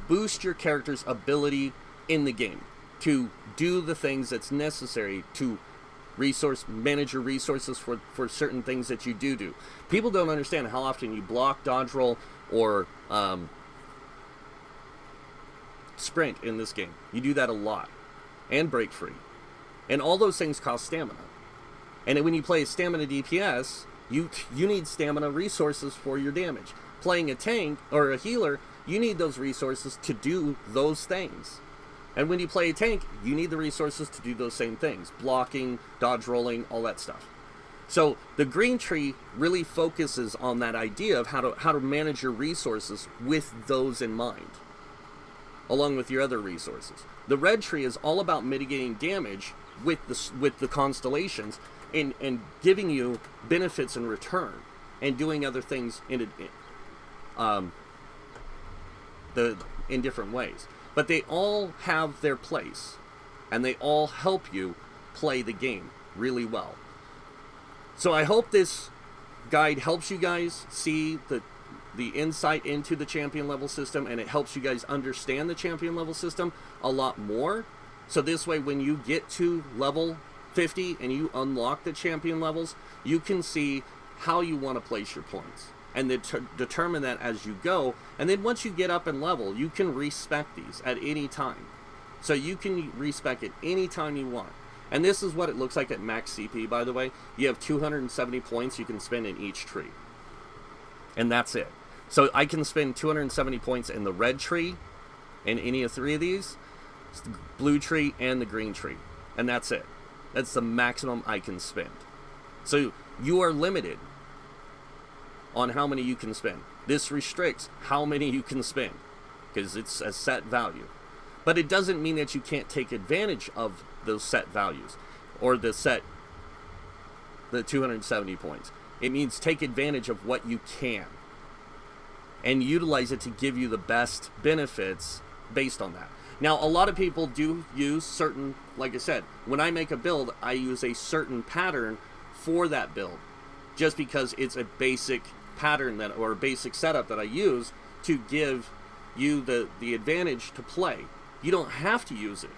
boost your character's ability in the game, to do the things that's necessary to manage your resources for certain things that you do. People don't understand how often you block, dodge roll, or sprint in this game. You do that a lot. And break free. And all those things cost stamina. And when you play stamina DPS... You need stamina resources for your damage. playing a tank or a healer, you need those resources to do those things. And when you play a tank, you need the resources to do those same things. Blocking, dodge rolling, all that stuff. So the green tree really focuses on that idea of how to manage your resources with those in mind, along with your other resources. The red tree is all about mitigating damage with the constellations and giving you benefits in return and doing other things in different ways. But they all have their place, and they all help you play the game really well. So I hope this guide helps you guys see the insight into the champion level system, and it helps you guys understand the champion level system a lot more. So this way, when you get to level 50 and you unlock the champion levels, you can see how you want to place your points and determine that as you go. And then once you get up in level, you can respec these at any time. So you can respec it any time you want. And this is what it looks like at max CP, by the way. You have 270 points you can spend in each tree. And that's it. So I can spend 270 points in the red tree, in any of three of these, the blue tree, and the green tree. And that's it. That's the maximum I can spend. So you are limited on how many you can spend. This restricts how many you can spend, because it's a set value. But it doesn't mean that you can't take advantage of those set values, or the 270 points. It means take advantage of what you can and utilize it to give you the best benefits based on that. Now, a lot of people do use certain, like I said, when I make a build, I use a certain pattern for that build, just because it's a basic pattern or a basic setup that I use to give you the advantage to play. You don't have to use it.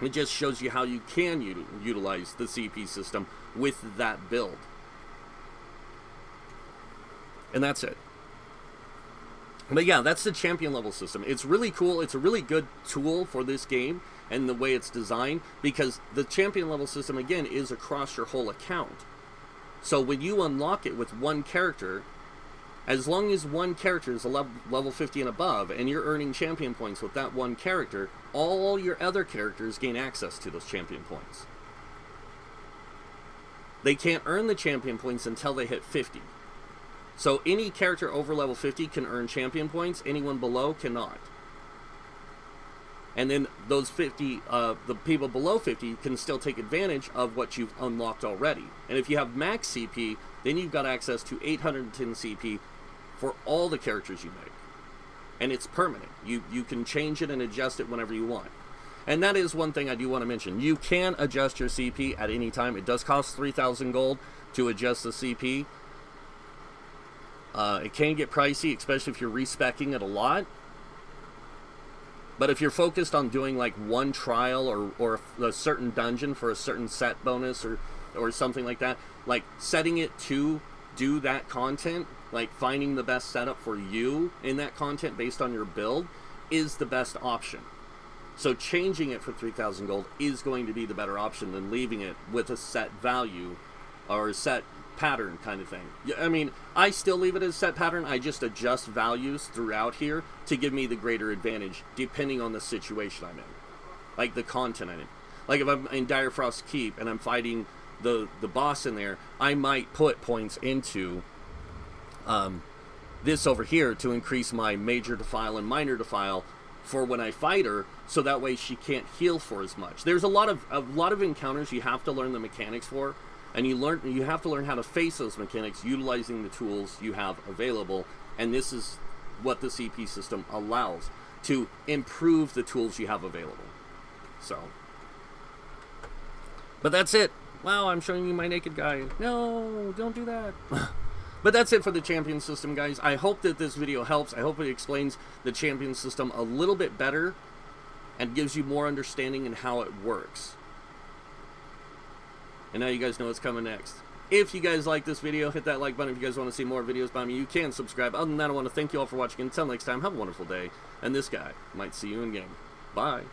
It just shows you how you can utilize the CP system with that build. And that's it. But yeah, that's the champion level system. It's really cool. It's a really good tool for this game and the way it's designed, because the champion level system, again, is across your whole account. So when you unlock it with one character, as long as one character is a level 50 and above, and you're earning champion points with that one character, all your other characters gain access to those champion points. They can't earn the champion points until they hit 50. So any character over level 50 can earn champion points, anyone below cannot. And then those 50, the people below 50 can still take advantage of what you've unlocked already. And if you have max CP, then you've got access to 810 CP for all the characters you make. And it's permanent. You can change it and adjust it whenever you want. And that is one thing I do want to mention. You can adjust your CP at any time. It does cost 3,000 gold to adjust the CP. It can get pricey, especially if you're respecking it a lot. But if you're focused on doing like one trial or a certain dungeon for a certain set bonus or something like that, like setting it to do that content, like finding the best setup for you in that content based on your build, is the best option. So changing it for 3,000 gold is going to be the better option than leaving it with a set value or a set pattern kind of thing. I mean, I still leave it as set pattern. I just adjust values throughout here to give me the greater advantage depending on the situation I'm in, like the content I'm in. Like if I'm in Dire Frost Keep and I'm fighting the boss in there, I might put points into this over here to increase my major defile and minor defile for when I fight her, so that way she can't heal for as much. There's a lot of encounters you have to learn the mechanics for. And you have to learn how to face those mechanics utilizing the tools you have available. And this is what the CP system allows, to improve the tools you have available. So, but that's it. Wow, I'm showing you my naked guy. No, don't do that. But that's it for the champion system, guys. I hope that this video helps. I hope it explains the champion system a little bit better and gives you more understanding in how it works. And now you guys know what's coming next. If you guys like this video, hit that like button. If you guys want to see more videos by me, you can subscribe. Other than that, I want to thank you all for watching. Until next time, have a wonderful day. And this guy might see you in game. Bye.